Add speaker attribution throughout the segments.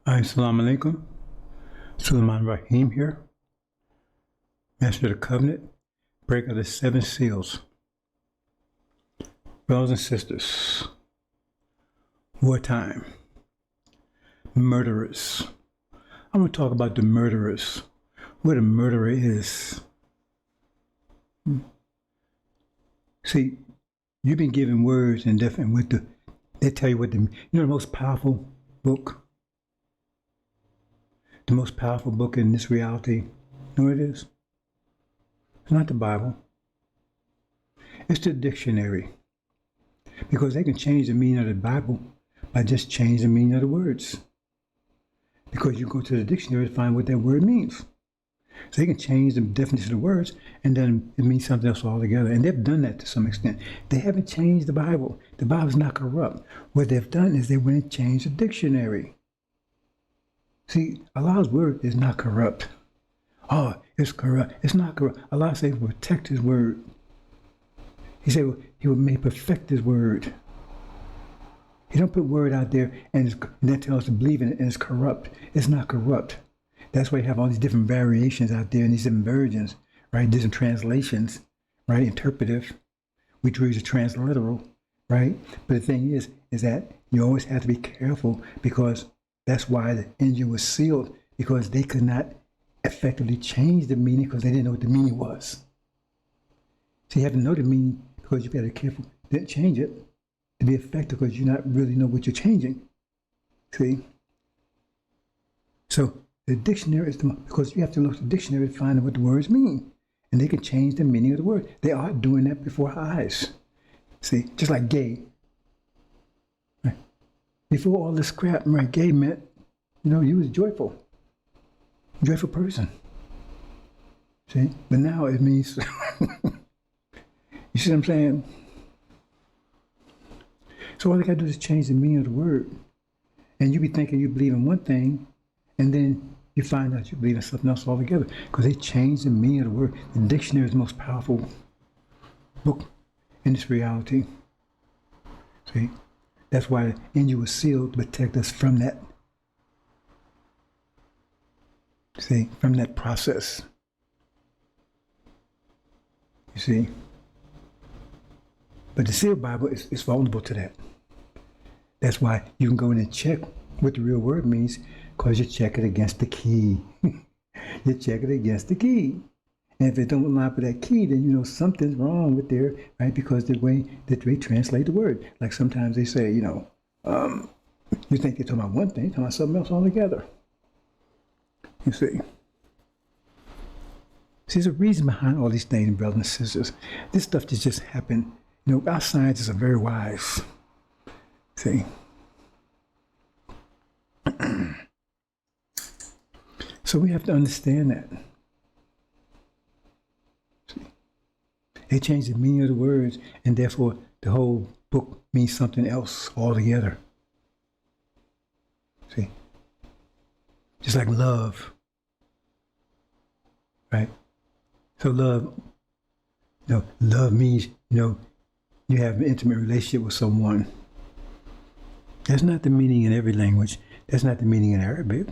Speaker 1: Assalamu alaikum. Sulaiman Rahim here, Master of the Covenant, breaker of the 7 seals. Brothers and sisters, wartime, murderers. I'm going to talk about the murderers, what a murderer is. See, you've been given words and different they tell you what the most powerful book. The most powerful book in this reality, you know what it is? It's not the Bible. It's the dictionary. Because they can change the meaning of the Bible by just changing the meaning of the words. Because you go to the dictionary to find what that word means. So they can change the definition of the words, and then it means something else altogether. And they've done that to some extent. They haven't changed the Bible. The Bible is not corrupt. What they've done is they went and changed the dictionary. See, Allah's word is not corrupt. Oh, it's corrupt. It's not corrupt. Allah said he will protect his word. He said he will make perfect his word. He don't put word out there and then tell us to believe in it and it's corrupt. It's not corrupt. That's why you have all these different variations out there and these different versions, right? Different translations, right? Interpretive. We use a transliteral, right? But the thing is that you always have to be careful because that's why the injil was sealed, because they could not effectively change the meaning because they didn't know what the meaning was. So you have to know the meaning because you've got to be careful. Didn't change it to be effective because you not really know what you're changing. See? So the dictionary is because you have to look at the dictionary to find out what the words mean. And they can change the meaning of the word. They are doing that before our eyes. See? Just like gay. Before all this crap, right, gay meant, you was joyful person. See? But now it means, you see what I'm saying? So all they got to do is change the meaning of the word. And you be thinking you believe in one thing, and then you find out you believe in something else altogether. Because they changed the meaning of the word. The dictionary is the most powerful book in this reality. See? That's why the angel was sealed to protect us from that. See, from that process. You see? But the sealed Bible is vulnerable to that. That's why you can go in and check what the real word means, because you check it against the key. You check it against the key. And if it don't line up with that key, then something's wrong with there, right? Because the way that they translate the word. Like sometimes they say, you think they're talking about one thing, talking about something else altogether. You see. See, there's a reason behind all these things, brothers and sisters. This stuff just happened. Our scientists are very wise. See. So we have to understand that. They change the meaning of the words, and therefore the whole book means something else altogether. See? Just like love. Right? So love, love means, you have an intimate relationship with someone. That's not the meaning in every language. That's not the meaning in Arabic.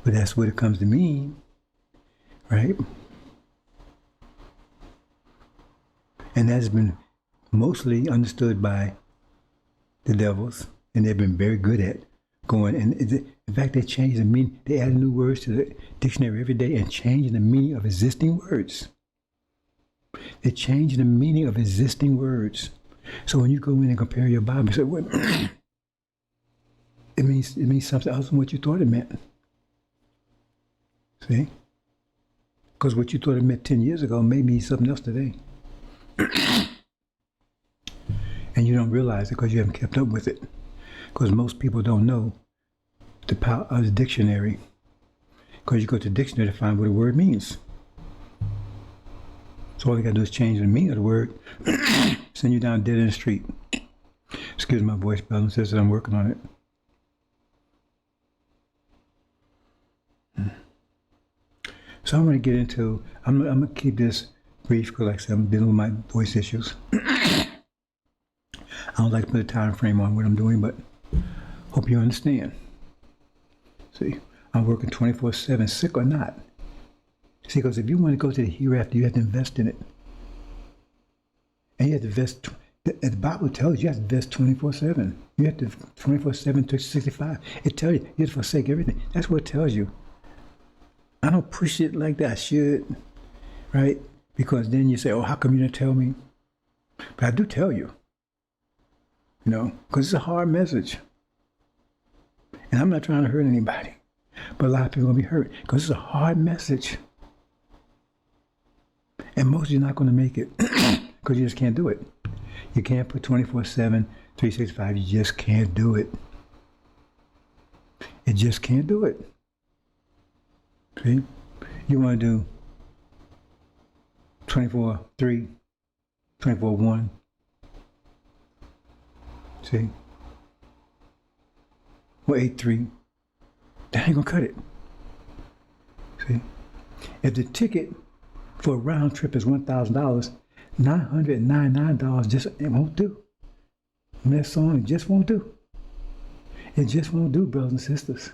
Speaker 1: But that's what it comes to mean. Right? And that's been mostly understood by the devils, and they've been very good at going. And in fact, they changed the meaning. They add new words to the dictionary every day and changing the meaning of existing words. They change the meaning of existing words. So when you go in and compare your Bible, you say, well, it means something else than what you thought it meant. See? Because what you thought it meant 10 years ago may mean something else today. And you don't realize it because you haven't kept up with it. Because most people don't know the power of the dictionary. Because you go to the dictionary to find what a word means. So all you got to do is change the meaning of the word, send you down dead in the street. Excuse my voice, brothers and sisters, I'm working on it. So I'm going to get into, I'm going to keep this brief because like I said, I'm dealing with my voice issues. I don't like to put a time frame on what I'm doing, but Hope you understand. See, I'm working 24/7, sick or not. See, because if you want to go to the hereafter, you have to invest in it. And you have to invest, the Bible tells you have to invest 24/7. You have to 24/7 to 65. It tells you have to forsake everything. That's what it tells you. I don't push it like that. I should, right? Because then you say, oh, how come you didn't tell me? But I do tell you, because it's a hard message. And I'm not trying to hurt anybody. But a lot of people are going to be hurt because it's a hard message. And most of you are not going to make it because you just can't do it. You can't put 24/7, 365. You just can't do it. You just can't do it. See? You want to do 24/3, 24/1. See? Or 8/3. That ain't going to cut it. See? If the ticket for a round trip is $1,000, $999 just it won't do. And that song, it just won't do. It just won't do, brothers and sisters.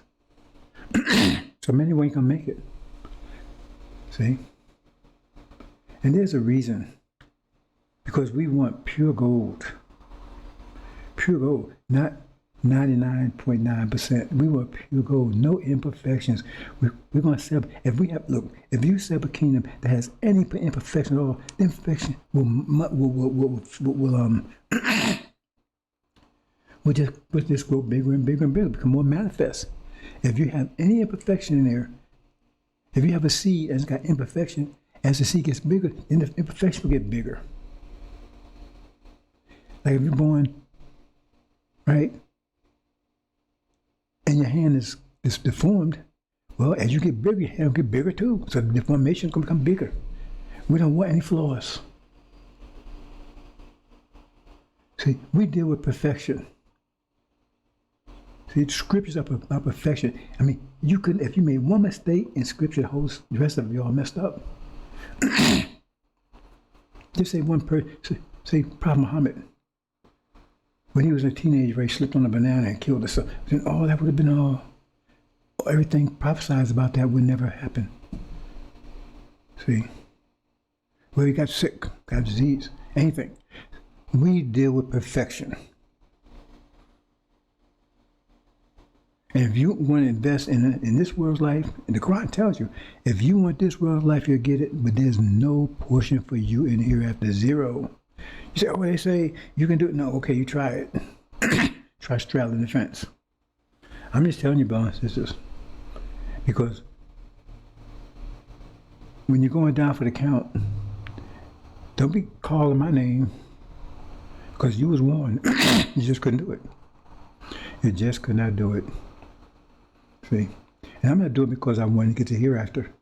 Speaker 1: So many ways can make it. See? And there's a reason. Because we want pure gold. Pure gold, not 99.9%. We want pure gold, no imperfections. We're going to sell. If you sell a kingdom that has any imperfection at all, the imperfection will just grow bigger and bigger and bigger, become more manifest. If you have any imperfection in there, if you have a seed that's got imperfection, as the seed gets bigger, then the imperfection will get bigger. Like if you're born, right? And your hand is deformed, well, as you get bigger, your hand will get bigger too. So the deformation is going to become bigger. We don't want any flaws. See, we deal with perfection. See, the scriptures are about perfection. I mean, if you made one mistake in scripture, the rest of you all messed up. Just say one person, say Prophet Muhammad. When he was a teenager, he slipped on a banana and killed himself. Then all that would have been all. Everything prophesied about that would never happen. See? Well, he got sick, got disease, anything. We deal with perfection. And if you want to invest in this world's life, and the Quran tells you, if you want this world's life, you'll get it, but there's no portion for you in hereafter, zero. You say, oh, they say you can do it. No, okay, you try it. Try straddling the fence. I'm just telling you, brothers and sisters, because when you're going down for the count, don't be calling my name, because you was warned. You just couldn't do it. You just could not do it. See? And I'm not doing it because I want to get to hereafter.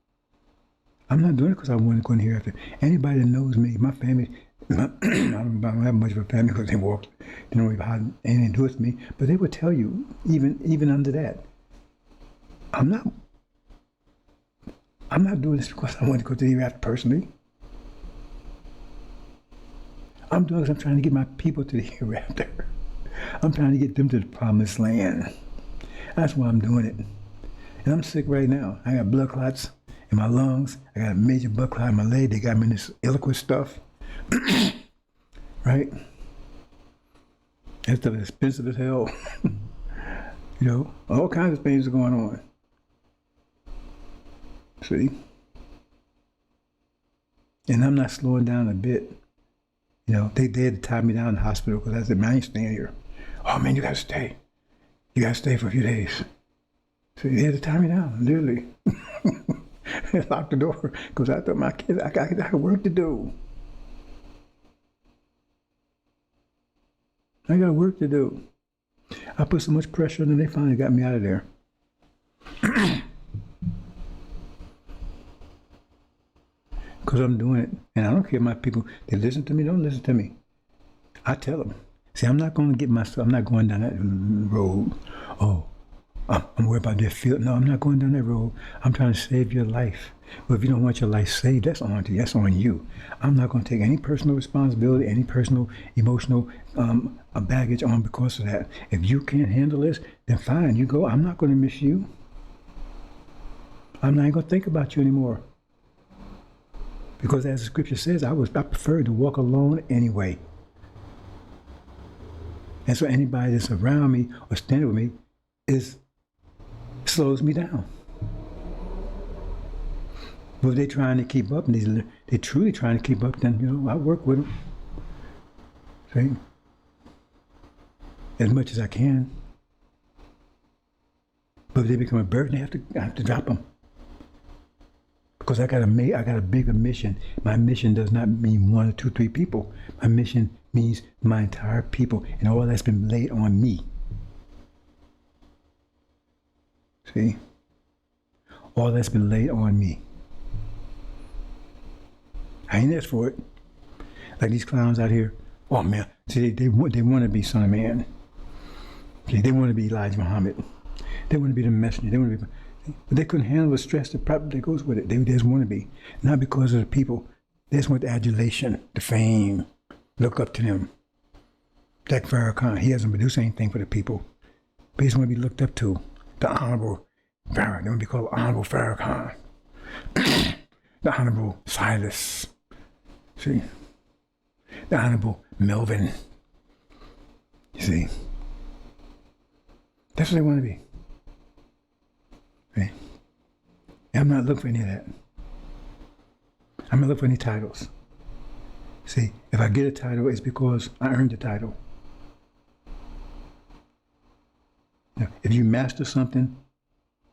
Speaker 1: I'm not doing it because I want to go in hereafter. Anybody that knows me, my family, I don't have much of a family because they walked. They don't have anything to do with me. But they would tell you, even under that, I'm not doing this because I want to go to the hereafter personally. I'm doing this. I'm trying to get my people to the hereafter. I'm trying to get them to the promised land. That's why I'm doing it. And I'm sick right now. I got blood clots in my lungs. I got a major blood clot in my leg. They got me in this Eliquis stuff. Right? That stuff is expensive as hell. All kinds of things are going on. See? And I'm not slowing down a bit. They had to tie me down in the hospital because I said, man, I ain't staying here. Oh, man, you got to stay. You got to stay for a few days. So they had to tie me down, literally. They locked the door because I thought my kids, I got work to do. I got work to do. I put so much pressure on them, they finally got me out of there. Because I'm doing it. And I don't care if my people, they listen to me, don't listen to me. I tell them. See, I'm not going to get myself, I'm not going down that road. Oh, I'm worried about their field. No, I'm not going down that road. I'm trying to save your life. But if you don't want your life saved, that's on you. That's on you. I'm not going to take any personal responsibility, any personal emotional baggage on because of that. If you can't handle this, then fine, you go. I'm not going to miss you. I'm not going to think about you anymore. Because as the scripture says, I prefer to walk alone anyway. And so anybody that's around me or standing with me slows me down. But if they're trying to keep up, and they're truly trying to keep up, then, I work with them. See? As much as I can. But if they become a burden, I have to drop them. Because I got a bigger mission. My mission does not mean 1 or 2, 3 people. My mission means my entire people and all that's been laid on me. See? All that's been laid on me. I ain't asked for it. Like these clowns out here. Oh man, see, they want to be Son of Man. See, they want to be Elijah Muhammad. They want to be the messenger. They want to be. But they couldn't handle the stress that goes with it. They just want to be. Not because of the people. They just want the adulation, the fame. Look up to them. Like Farrakhan, he hasn't produced anything for the people. But he just want to be looked up to. The Honorable Farrakhan. They want to be called Honorable Farrakhan. The Honorable Silas. See? The Honorable Melvin. You see? That's what they want to be. Okay. I'm not looking for any of that. I'm not looking for any titles. See, if I get a title, it's because I earned the title. Now, if you master something,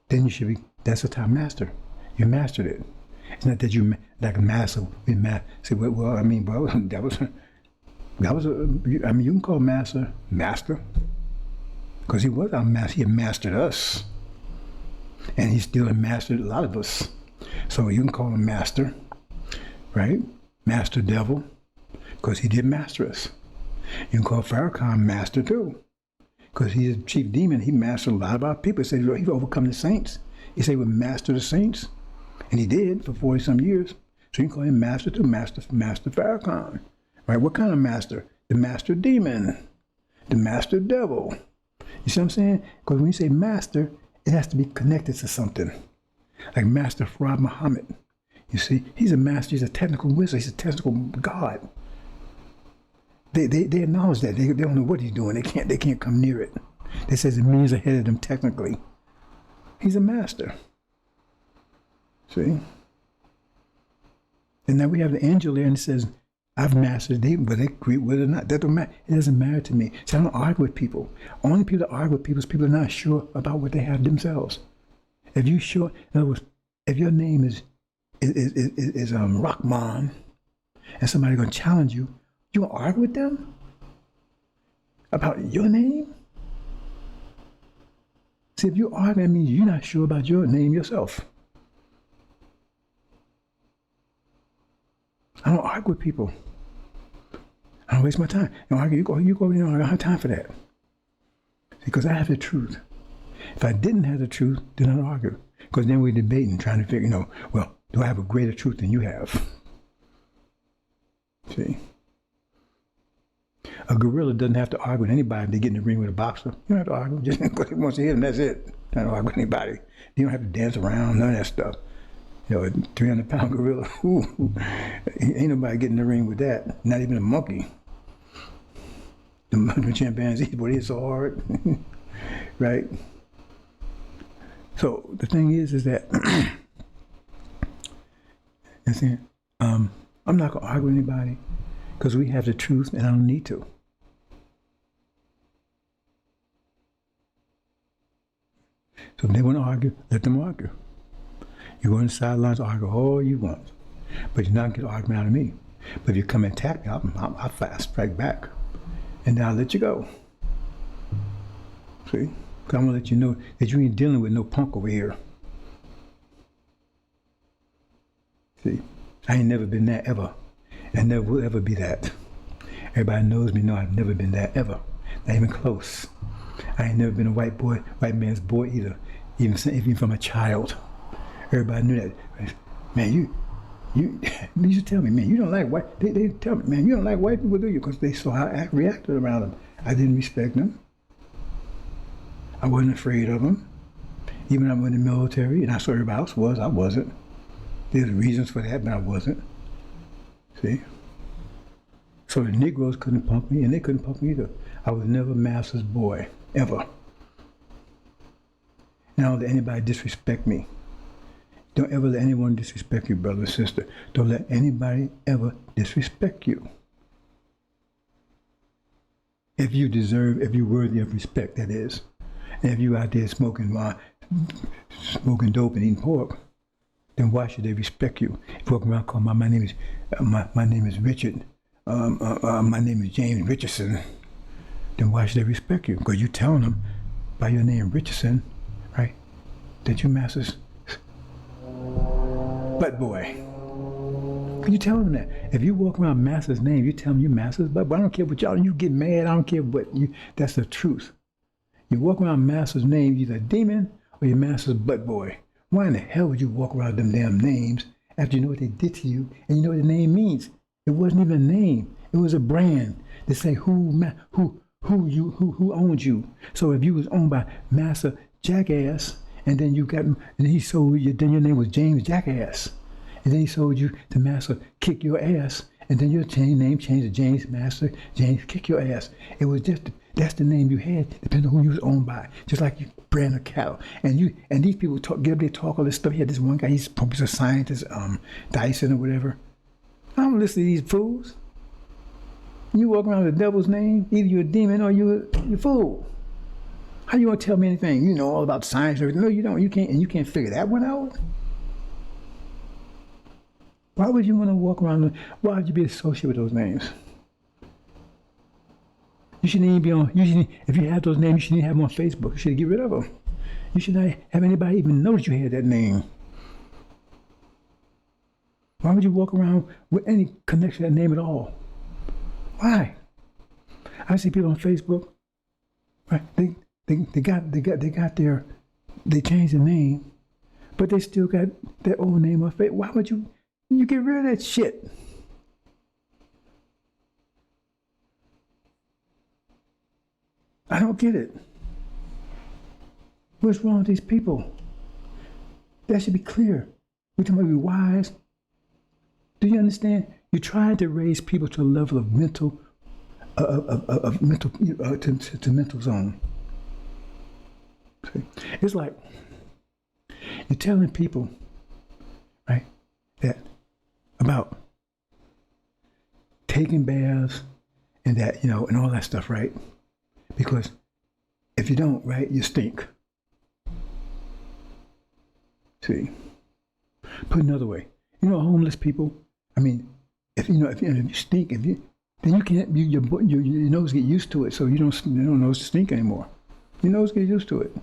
Speaker 1: then you should be, that's a time master. You mastered it. It's not that you, like a master, see, well, I mean, bro, that was I mean, you can call master, because he was our master, he had mastered us. And he still mastered a lot of us. So you can call him master, right? Master devil, because he did master us. You can call Farrakhan master too, because he's the chief demon. He mastered a lot of our people. He said he overcome the saints. He said he would master the saints. And he did for 40-some years. So you can call him master too, master Farrakhan. Right? What kind of master? The master demon. The master devil. You see what I'm saying? Because when you say master, it has to be connected to something. Like Master Farad Muhammad. You see, he's a master, he's a technical wizard, he's a technical god. They acknowledge that. They don't know what he's doing. They can't come near it. They says it means ahead of them technically. He's a master. See? And now we have the angel there and it says, I've mastered them, whether they agree with it or not. That don't matter. It doesn't matter to me. See, I don't argue with people. Only people that argue with people is people that are not sure about what they have themselves. If you're sure, in other words, if your name is Rahman, and somebody's going to challenge you, you going to argue with them about your name? See, if you argue, that means you're not sure about your name yourself. I don't argue with people. I don't waste my time. You go over there, I don't have time for that. Because I have the truth. If I didn't have the truth, then I'd argue. Because then we're debating, trying to figure, well, do I have a greater truth than you have? See? A gorilla doesn't have to argue with anybody if they get in the ring with a boxer. You don't have to argue. Just because he wants to hit him, that's it. I don't argue with anybody. You don't have to dance around, none of that stuff. A 300-pound gorilla, ain't nobody getting in the ring with that. Not even a monkey. The chimpanzees, boy, they're so hard. Right? So the thing is that, I'm not going to argue with anybody because we have the truth and I don't need to. So if they want to argue, let them argue. You go on the sidelines, argue all you want, but you're not going to get an argument out of me. But if you come and attack me, I'll fast strike back, and then I'll let you go. See? Because I'm going to let you know that you ain't dealing with no punk over here. See? I ain't never been that ever. I never will ever be that. Everybody knows me, know I've never been that ever. Not even close. I ain't never been a white man's boy either. even from a child. Everybody knew that. Man, you used to tell me, man, you don't like white. They tell me, man, you don't like white people, do you? Because they saw how I reacted around them. I didn't respect them. I wasn't afraid of them. Even when I went in the military, and I saw everybody else was, I wasn't. There's reasons for that, but I wasn't. See? So the Negroes couldn't punk me, and they couldn't punk me either. I was never master's boy, ever. Now, don't let anybody disrespect me. Don't ever let anyone disrespect you, brother or sister. Don't let anybody ever disrespect you. If you're worthy of respect, that is. And if you out there smoking dope and eating pork, then why should they respect you? If you walk around calling my name is Richard, my name is James Richardson, then why should they respect you? Because you're telling them by your name Richardson, right, that you master's butt boy. You tell them that. If you walk around master's name, you tell them you master's butt boy. I don't care what y'all, you get mad, I don't care what that's the truth. You walk around master's name, you're either a demon or you're master's butt boy. Why in the hell would you walk around them damn names after you know what they did to you and you know what the name means? It wasn't even a name. It was a brand to say who owned you. So if you was owned by Master Jackass, and then he sold you, then your name was James Jackass, and then he sold you to Master Kick Your Ass, and then your name changed to James Master James Kick Your Ass. It was just that's the name you had, depending on who you was owned by. Just like you brand of cattle, and these people talk all this stuff. He had this one guy, he's probably a scientist, Dyson or whatever. I don't listen to these fools. You walk around with the devil's name, either you're a demon or you're a fool. How you want to tell me anything? You know all about science and everything. No, you don't. You can't figure that one out. Why would you want to walk around? Why would you be associated with those names? You shouldn't even be on. If you have those names, you shouldn't even have them on Facebook. You should get rid of them. You should not have anybody even know that you had that name. Why would you walk around with any connection to that name at all? Why? I see people on Facebook, right? They changed the name, but they still got their old name on Facebook. Why would you get rid of that shit? I don't get it. What's wrong with these people? That should be clear. We're talking about be wise. Do you understand? You're trying to raise people to a level of mental mental zone. It's like you're telling people, right, that about taking baths and that, and all that stuff, right? Because if you don't, right, you stink. See, put another way, homeless people. I mean, if you stink, then you can't. Your nose get used to it, so you don't nose to stink anymore. Your nose get used to it.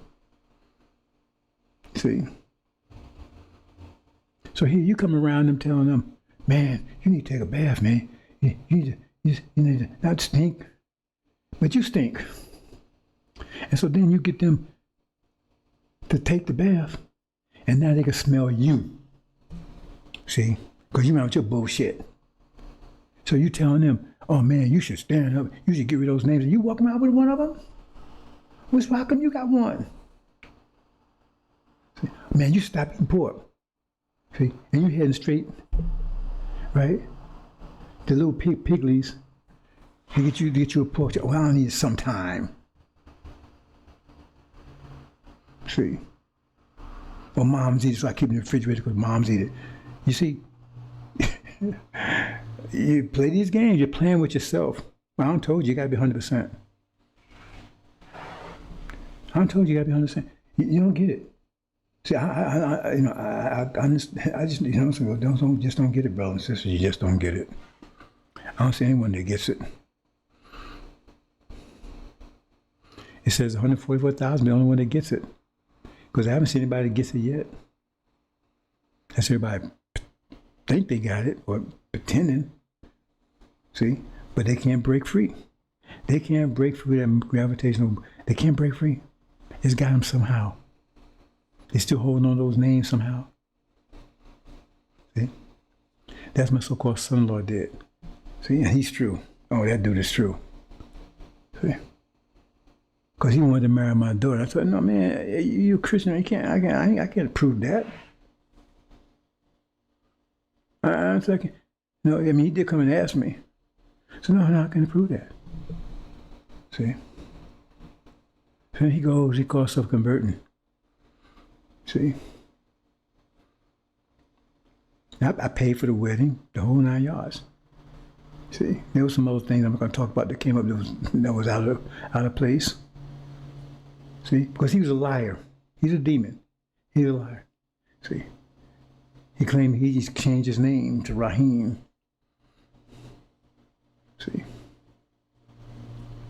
Speaker 1: See. So here you come around them telling them, man, you need to take a bath, man. You need to not stink, but you stink. And so then you get them to take the bath, and now they can smell you. See, because you out your bullshit. So you telling them, oh man, you should stand up. You should get rid of those names. And you walk around with one of them? How come you got one? See, man, you stop eating pork. See, and you heading straight, right? The little piglies, they get you a pork. Oh, I don't need it sometime. See, or moms eat it, so I keep it in the refrigerator because moms eat it. You see, you play these games, you're playing with yourself. I don't told you got to be 100%. I don't told you got to be 100%. You don't get it. See, I just don't get it, brothers and sisters. You just don't get it. I don't see anyone that gets it. It says 144,000, the only one that gets it. Because I haven't seen anybody that gets it yet. That's everybody think they got it or pretending. See? But they can't break free. They can't break free that gravitational. They can't break free. It's got them somehow. They still holding on to those names somehow. See? That's my so-called son-in-law did. See, and he's true. Oh, that dude is true. See? Because he wanted to marry my daughter. I said, no, man, you Christian, I can't prove that. I'm thinking, no, I mean, he did come and ask me. So, no, I can't prove that. See? So he goes, he calls himself converting. See? I paid for the wedding, the whole 9 yards. See? There was some other things I'm going to talk about that came up that was out of place. See? Because he was a liar. He's a demon. He's a liar. See? He claimed he just changed his name to Rahim. See?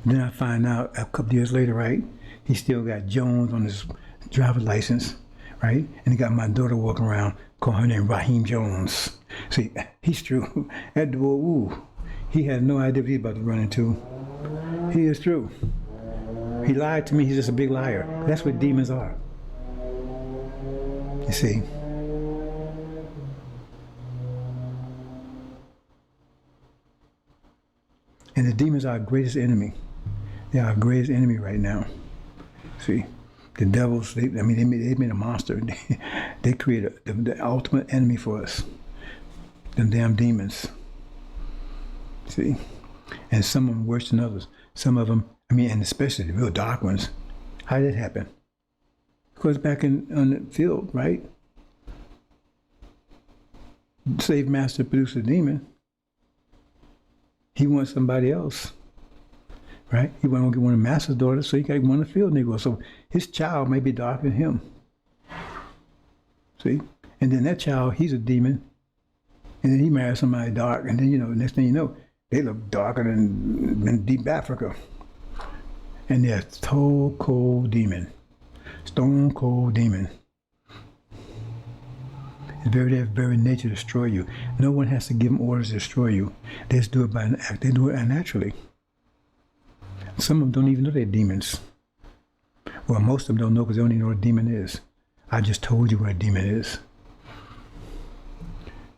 Speaker 1: Then I find out a couple years later, right? He still got Jones on his driver's license, right? And he got my daughter walking around, calling her name Rahim Jones. See, he's true. That boy, ooh, he had no idea what he's about to run into. He is true. He lied to me. He's just a big liar. That's what demons are. You see? And the demons are our greatest enemy. They are our greatest enemy right now. See, the devils, they made a monster. They created the ultimate enemy for us. Them damn demons. See? And some of them worse than others. Some of them, and especially the real dark ones. How did that happen? Because back on the field, right? The slave master produced a demon. He wants somebody else, right? He want to get one of the master's daughters, so he got one of the field Negroes. So his child may be darker than him. See? And then that child, he's a demon. And then he marries somebody dark. And then, next thing you know, they look darker than deep Africa. And they're stone cold demon. Stone cold demon. Their very nature to destroy you. No one has to give them orders to destroy you. They just do it by an act. They do it naturally. Some of them don't even know they're demons. Well, most of them don't know because they don't even know what a demon is. I just told you what a demon is.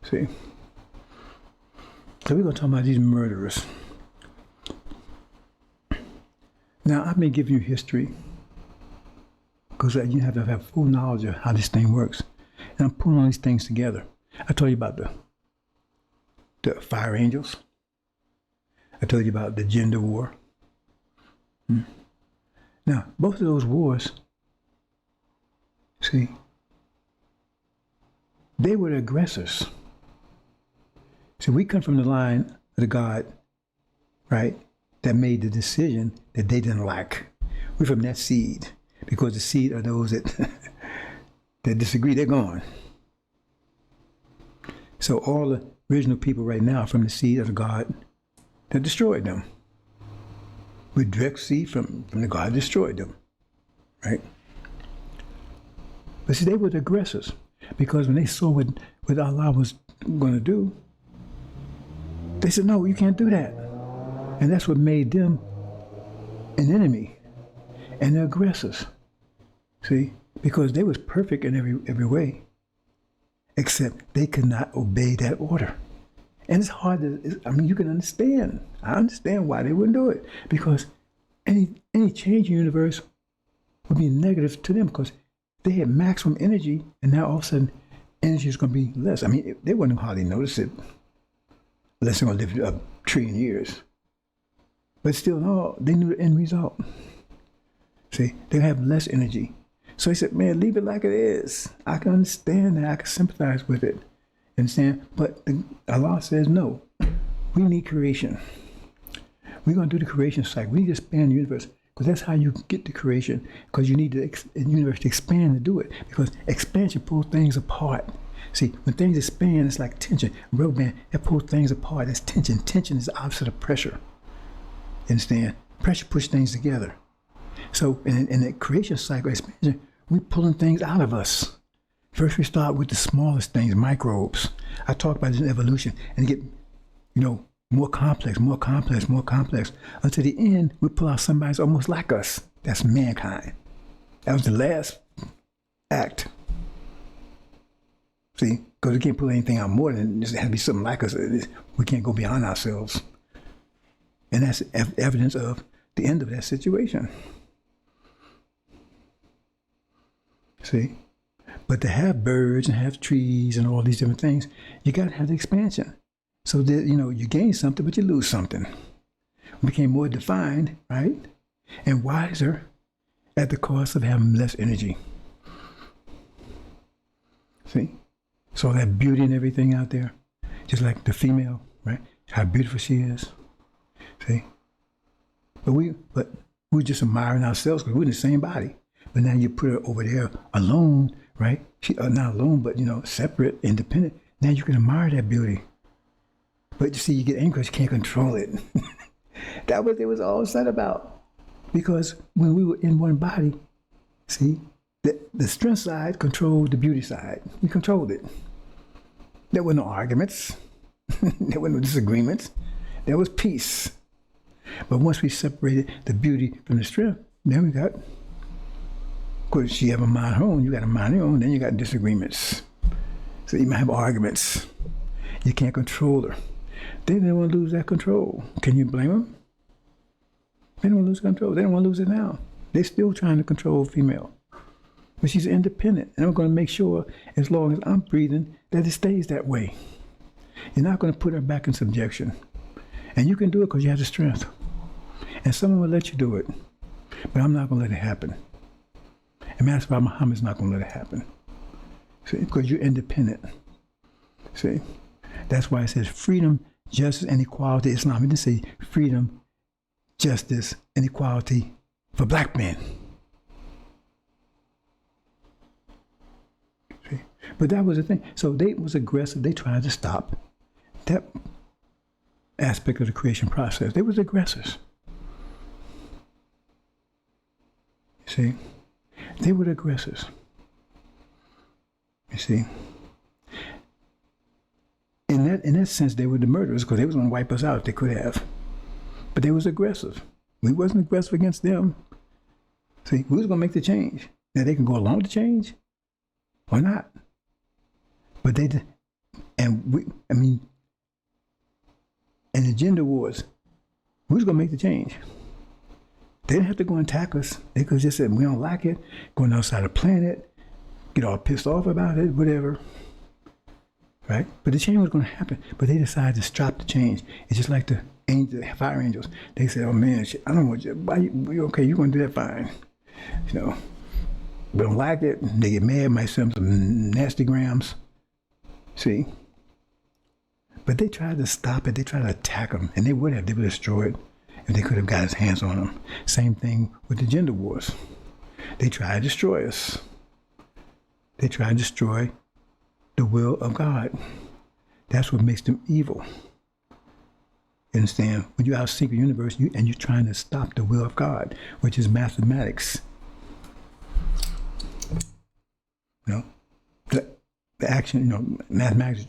Speaker 1: See? So we're going to talk about these murderers. Now, I've been giving you history because you have to have full knowledge of how this thing works. And I'm pulling all these things together. I told you about the fire angels. I told you about the gender war. Now, both of those wars, see, they were the aggressors. See, we come from the line of the God, right, that made the decision that they didn't like. We're from that seed, because the seed are those that that disagree, they're gone. So all the original people right now are from the seed of the God that destroyed them. With direct seed from the God that destroyed them, right? But see, they were the aggressors, because when they saw what Allah was going to do, they said, no, you can't do that. And that's what made them an enemy and the aggressors. See? Because they was perfect in every way, except they could not obey that order. And it's hard to, you can understand. I understand why they wouldn't do it. Because any change in the universe would be negative to them, because they had maximum energy, and now all of a sudden, energy is going to be less. They wouldn't hardly notice it, unless they're going to live a trillion years. But still, no, they knew the end result. See, they have less energy. So he said, man, leave it like it is. I can understand that. I can sympathize with it. Understand? But Allah says, no, we need creation. We're going to do the creation cycle. We need to expand the universe, because that's how you get the creation, because you need the universe to expand to do it, because expansion pulls things apart. See, when things expand, it's like tension. Rubber band, it pulls things apart. That's tension. Tension is the opposite of pressure. Understand? Pressure pushes things together. So in the creation cycle, expansion, we're pulling things out of us. First, we start with the smallest things, microbes. I talk about this in evolution, and get, more complex, until the end, we pull out somebody that's almost like us. That's mankind. That was the last act. See, because we can't pull anything out more than this. It has to be something like us. We can't go beyond ourselves. And that's evidence of the end of that situation. See? But to have birds and have trees and all these different things, you got to have the expansion. So that, you gain something, but you lose something. We became more defined, right? And wiser at the cost of having less energy. See? So that beauty and everything out there, just like the female, right? How beautiful she is. See? But we're just admiring ourselves because we're in the same body. But now you put her over there alone, right? She not alone, but separate, independent. Now you can admire that beauty. But you see, you get angry because you can't control it. That was it was all said about. Because when we were in one body, see, the strength side controlled the beauty side. We controlled it. There were no arguments. There were no disagreements. There was peace. But once we separated the beauty from the strength, then we got, of course, she have a mind her own, you got a mind your own, then you got disagreements. So you might have arguments. You can't control her. They didn't want to lose that control. Can you blame them? They don't want to lose control. They don't want to lose it now. They're still trying to control female. But she's independent. And I'm going to make sure, as long as I'm breathing, that it stays that way. You're not going to put her back in subjection. And you can do it because you have the strength. And someone will let you do it. But I'm not going to let it happen. And that's why Muhammad's not going to let it happen. See, because you're independent. See, that's why it says freedom, justice, and equality. Islam. It didn't say freedom, justice, and equality for black men. See? But that was the thing. So they was aggressive. They tried to stop that aspect of the creation process. They was aggressors. You see? They were the aggressors. You see? In that sense, they were the murderers because they was going to wipe us out if they could have. But they was aggressive. We wasn't aggressive against them. See, we was going to make the change. Now they can go along with the change or not. But they did. And in the gender wars, we was going to make the change. They didn't have to go and attack us. They could have just said, we don't like it, go outside the planet, get all pissed off about it, whatever. Right? But the change was going to happen. But they decided to stop the change. It's just like the fire angels. They said, oh man, I don't want you. You okay, you're going to do that fine. We don't like it. They get mad, might send some nasty grams. See? But they tried to stop it. They tried to attack them. And they would destroy it if they could have got his hands on them. Same thing with the gender wars. They tried to destroy us. They tried to destroy the will of God. That's what makes them evil. You understand? When you're out seeking the universe and you're trying to stop the will of God, which is mathematics. The action, mathematics,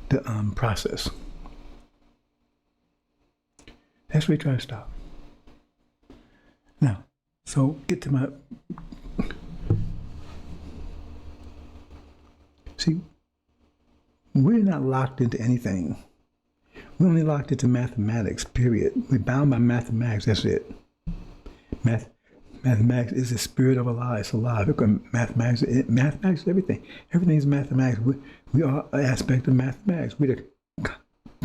Speaker 1: the process. That's what we try to stop. Now, so get to my... See, we're not locked into anything. We're only locked into mathematics, period. We're bound by mathematics, that's it. Mathematics is the spirit of Allah, it's alive. Mathematics is everything. Everything is mathematics. We are an aspect of mathematics. We're the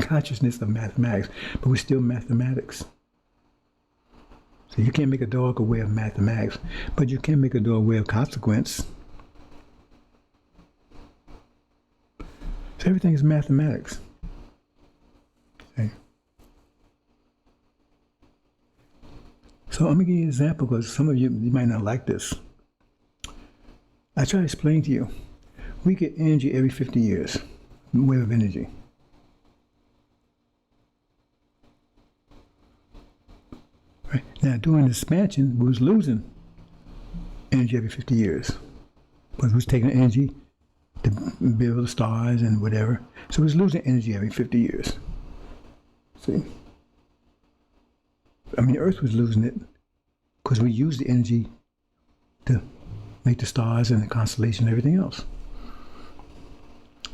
Speaker 1: consciousness of mathematics, but we're still mathematics. So you can't make a dog aware of mathematics, but you can make a dog aware of consequence. So everything is mathematics. Okay. So I'm going to give you an example because some of you might not like this. I try to explain to you. We get energy every 50 years, wave of energy. Right. Now, during the expansion, we was losing energy every 50 years. Because we was taking energy to build the stars and whatever. So it's losing energy every 50 years. See? Earth was losing it because we used the energy to make the stars and the constellation and everything else.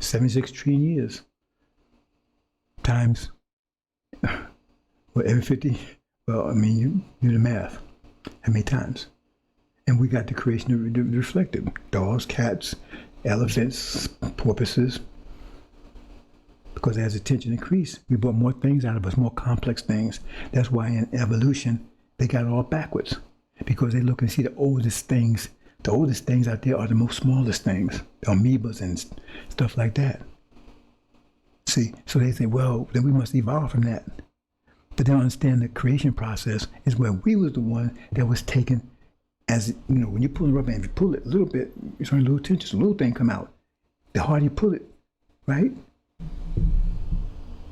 Speaker 1: 76 trillion years times, every 50, well, I mean, you do the math, how many times? And we got the creation reflected. Dogs, cats, elephants, porpoises. Because as attention increased, we brought more things out of us, more complex things. That's why in evolution, they got it all backwards. Because they look and see the oldest things. The oldest things out there are the most smallest things. The amoebas and stuff like that. See, so they say, well, then we must evolve from that. But they don't understand the creation process is where we was the one that was taken as, you know, when you pull the rubber band, if you pull it a little bit, it's only a little tension, a little thing come out. The harder you pull it, right?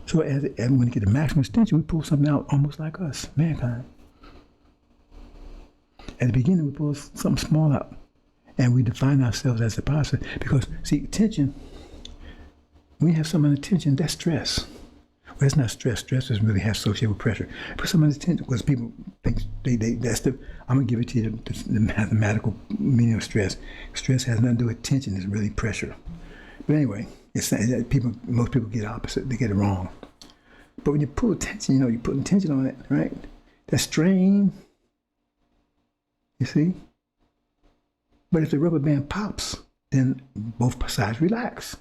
Speaker 1: So when you get the maximum extension, we pull something out almost like us, mankind. At the beginning, we pull something small out. And we define ourselves as a process. Because, see, tension, when you have something under tension, that's stress. Well, it's not stress. Stress doesn't really have associated with pressure. But some under tension, because people think that's the, I'm going to give it to you, the mathematical meaning of stress. Stress has nothing to do with tension. It's really pressure. But anyway, most people get opposite. They get it wrong. But when you pull tension, you know, you're putting tension on it, right? That strain, you see? But if the rubber band pops, then both sides relax.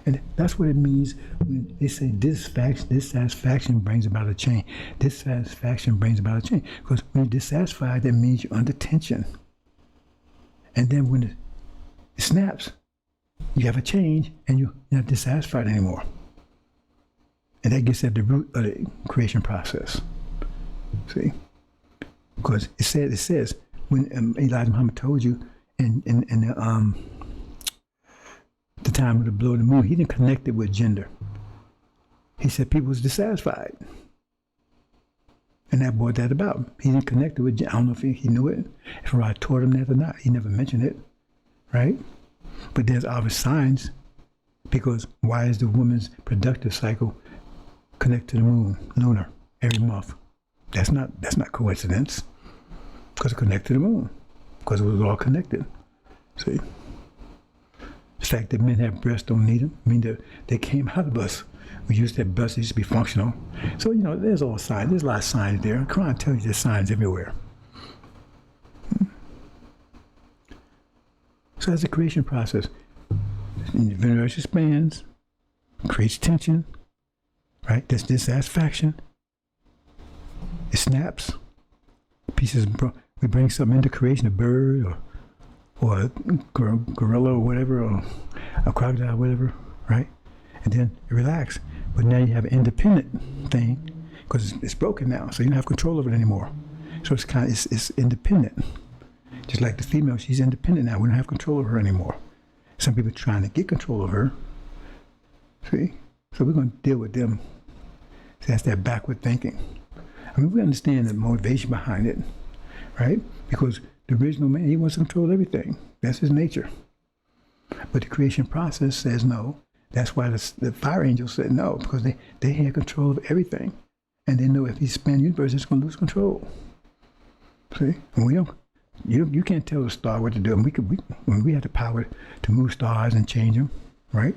Speaker 1: And that's what it means when they say dissatisfaction brings about a change. Dissatisfaction brings about a change. Because when you're dissatisfied, that means you're under tension. And then when it snaps, you have a change and you're not dissatisfied anymore. And that gets at the root of the creation process. See? Because it says when Elijah Muhammad told you in the time of the blow of the moon, he didn't connect it with gender. He said people was dissatisfied. And that brought that about. He didn't connect it with gender. I don't know if he knew it, if I taught him that or not. He never mentioned it, right? But there's obvious signs, because why is the woman's productive cycle connected to the moon, lunar, every month? That's not coincidence, because it connected to the moon, because it was all connected. See? The fact that men have breasts don't need them, mean that they came out of us. We used to have breasts, they used to be functional. So, you know, there's all signs. There's a lot of signs there. Quran tells you there's signs everywhere. So that's the creation process. The universe expands, creates tension, right? There's dissatisfaction. It snaps. Pieces. We bring something into creation, a bird or a gorilla or whatever, or a crocodile, whatever, right? And then it relaxes. But now you have an independent thing, because it's broken now, so you don't have control of it anymore. So it's independent. Just like the female, she's independent now. We don't have control of her anymore. Some people are trying to get control of her. See? So we're going to deal with them. See, that's that backward thinking. I mean, we understand the motivation behind it, right? Because the original man, he wants to control everything. That's his nature. But the creation process says no. That's why the fire angels said no, because they had control of everything. And they know if he spans the universe, it's going to lose control. See? And we don't. You can't tell the star what to do. And we have the power to move stars and change them, right?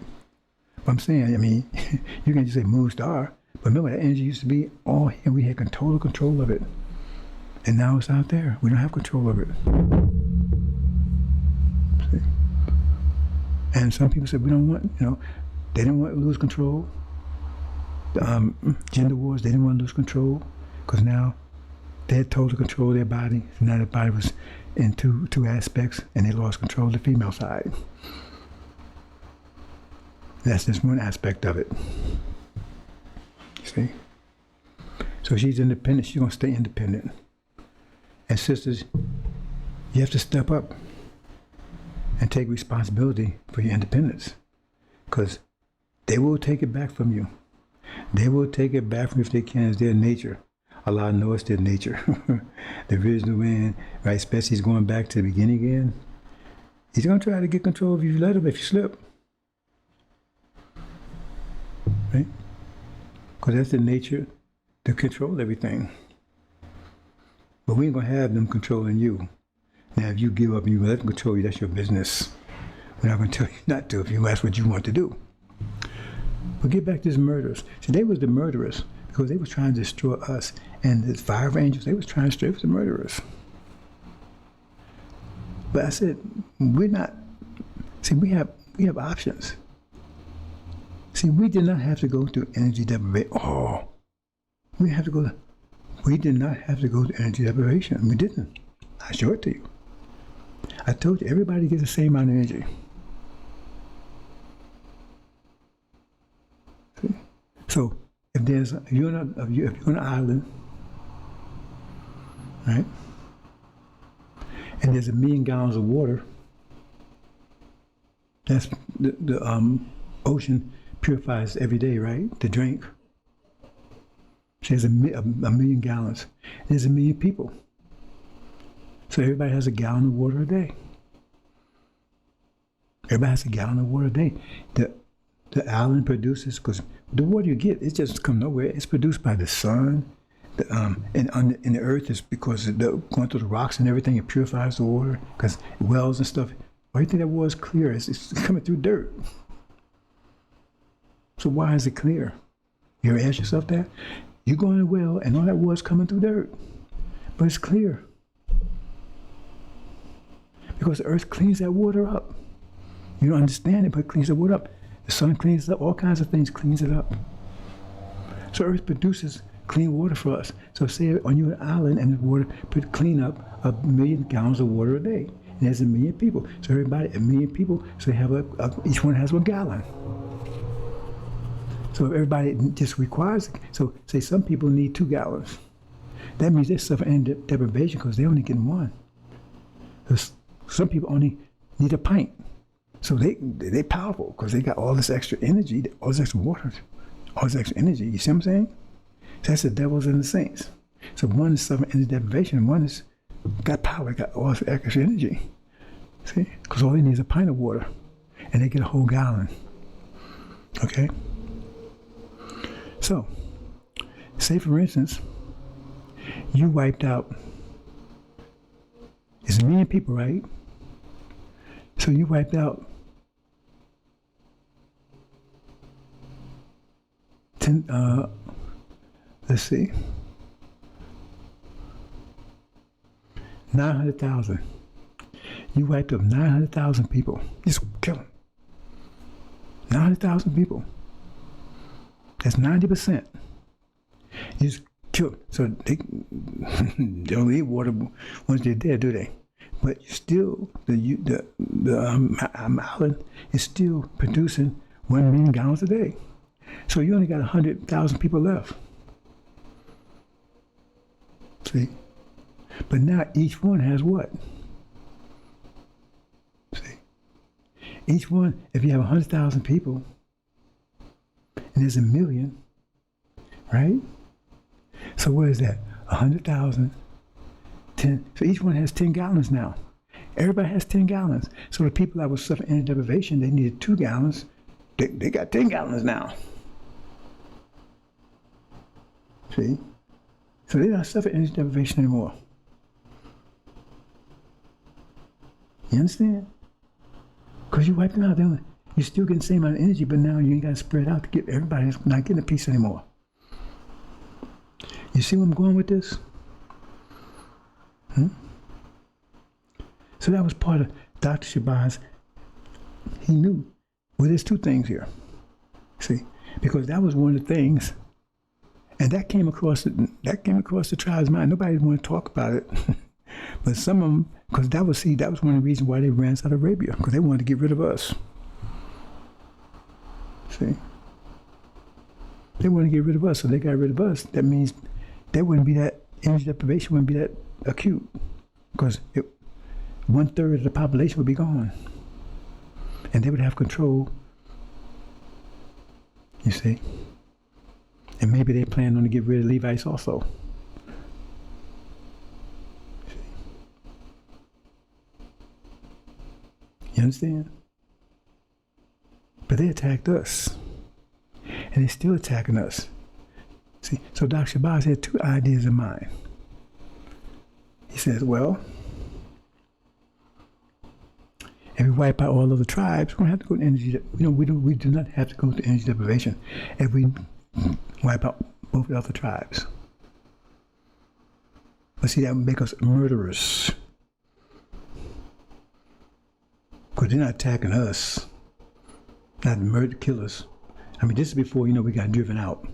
Speaker 1: But I'm saying, I mean, you can just say move star, but remember that energy used to be all here. We had total control of it. And now it's out there. We don't have control of it. See? And some people said we don't want, they didn't want to lose control. Gender wars, they didn't want to lose control, because now they had total control of their body. So now their body was in two aspects, and they lost control of the female side. That's just one aspect of it. See? So she's independent. She's going to stay independent. And sisters, you have to step up and take responsibility for your independence, because they will take it back from you. They will take it back from you if they can. It's their nature. Allah knows their nature. The original man, right, especially he's going back to the beginning again. He's going to try to get control of you if you let him, if you slip. Right? Because that's the nature to control everything. But we ain't going to have them controlling you. Now, if you give up and you let them control you, that's your business. I'm not going to tell you not to if that's what you want to do. But get back to these murderers. See, they was the murderers because they was trying to destroy us. And the fire of angels, they was trying to destroy the murderers. But I said, we're not. See, we have options. See, we did not have to go through energy deprivation. Oh, we did not have to go to energy deprivation. We didn't. I show it to you. I told you, everybody gets the same amount of energy. See? So, if you're on an island, right, and there's 1 million gallons of water, that's the ocean purifies every day, right, to drink. So there's a 1 million gallons. There's 1 million people. So everybody has a gallon of water a day. Everybody has a gallon of water a day. The island produces, because the water you get, it just comes nowhere. It's produced by the sun. And the earth is because going through the rocks and everything, it purifies the water. Because wells and stuff, why do you think that water's clear? It's coming through dirt. So why is it clear? You ever ask yourself that? You go in a well and all that water's coming through dirt, but it's clear. Because the earth cleans that water up. You don't understand it, but it cleans the water up. The sun cleans it up, all kinds of things cleans it up. So earth produces clean water for us. So say on your island and the water clean up 1 million gallons of water a day. And there's 1 million people. So everybody, 1 million people, so they have each one has 1 gallon. So if everybody just requires, so say some people need 2 gallons. That means they suffer energy deprivation because they only get 1. Because some people only need a pint. So they're powerful because they got all this extra energy, all this extra water, all this extra energy. You see what I'm saying? So that's the devils and the saints. So one is suffering energy deprivation and one is got power, got all this extra energy. See? Because all they need is a pint of water and they get a whole gallon. Okay? So, say for instance, you wiped out, it's 1 million people, right? So you wiped out 10, let's see, 900,000. You wiped up 900,000 people. Just kill them. 900,000 people. That's 90%. You just kill them. So they don't eat water once they're dead, do they? But still, the island is still producing 1 million gallons a day. So you only got 100,000 people left. See? But now each one has what? See? Each one, if you have 100,000 people, and there's 1 million, right? So what is that? 100,000, 10. So each one has 10 gallons now. Everybody has 10 gallons. So the people that was suffering energy deprivation, they needed 2 gallons. They got 10 gallons now. See? So they're not suffering energy deprivation anymore. You understand? Because you wiped them out. You're still getting the same amount of energy, but now you ain't got to spread out to get everybody that's not getting a piece anymore. You see where I'm going with this? So that was part of Dr. Shabazz. He knew. Well, there's 2 things here. See? Because that was one of the things, and that came across the tribe's mind. Nobody wanted to talk about it. But some of them, because that was one of the reasons why they ran Saudi Arabia, because they wanted to get rid of us. See? They wanted to get rid of us, so they got rid of us. That means there wouldn't be that energy deprivation, wouldn't be that acute, because 1/3 of the population would be gone, and they would have control. You see, and maybe they plan on to get rid of Levites also. You understand? But they attacked us. And they're still attacking us. See, so Dr. Shabazz had 2 ideas in mind. He says, well, and we wipe out all other tribes, we don't have to go to energy. We do not have to go to energy deprivation if we wipe out both the other tribes. But see, that would make us murderers. Because they're not attacking us, not murder, kill us. I mean, this is before, we got driven out.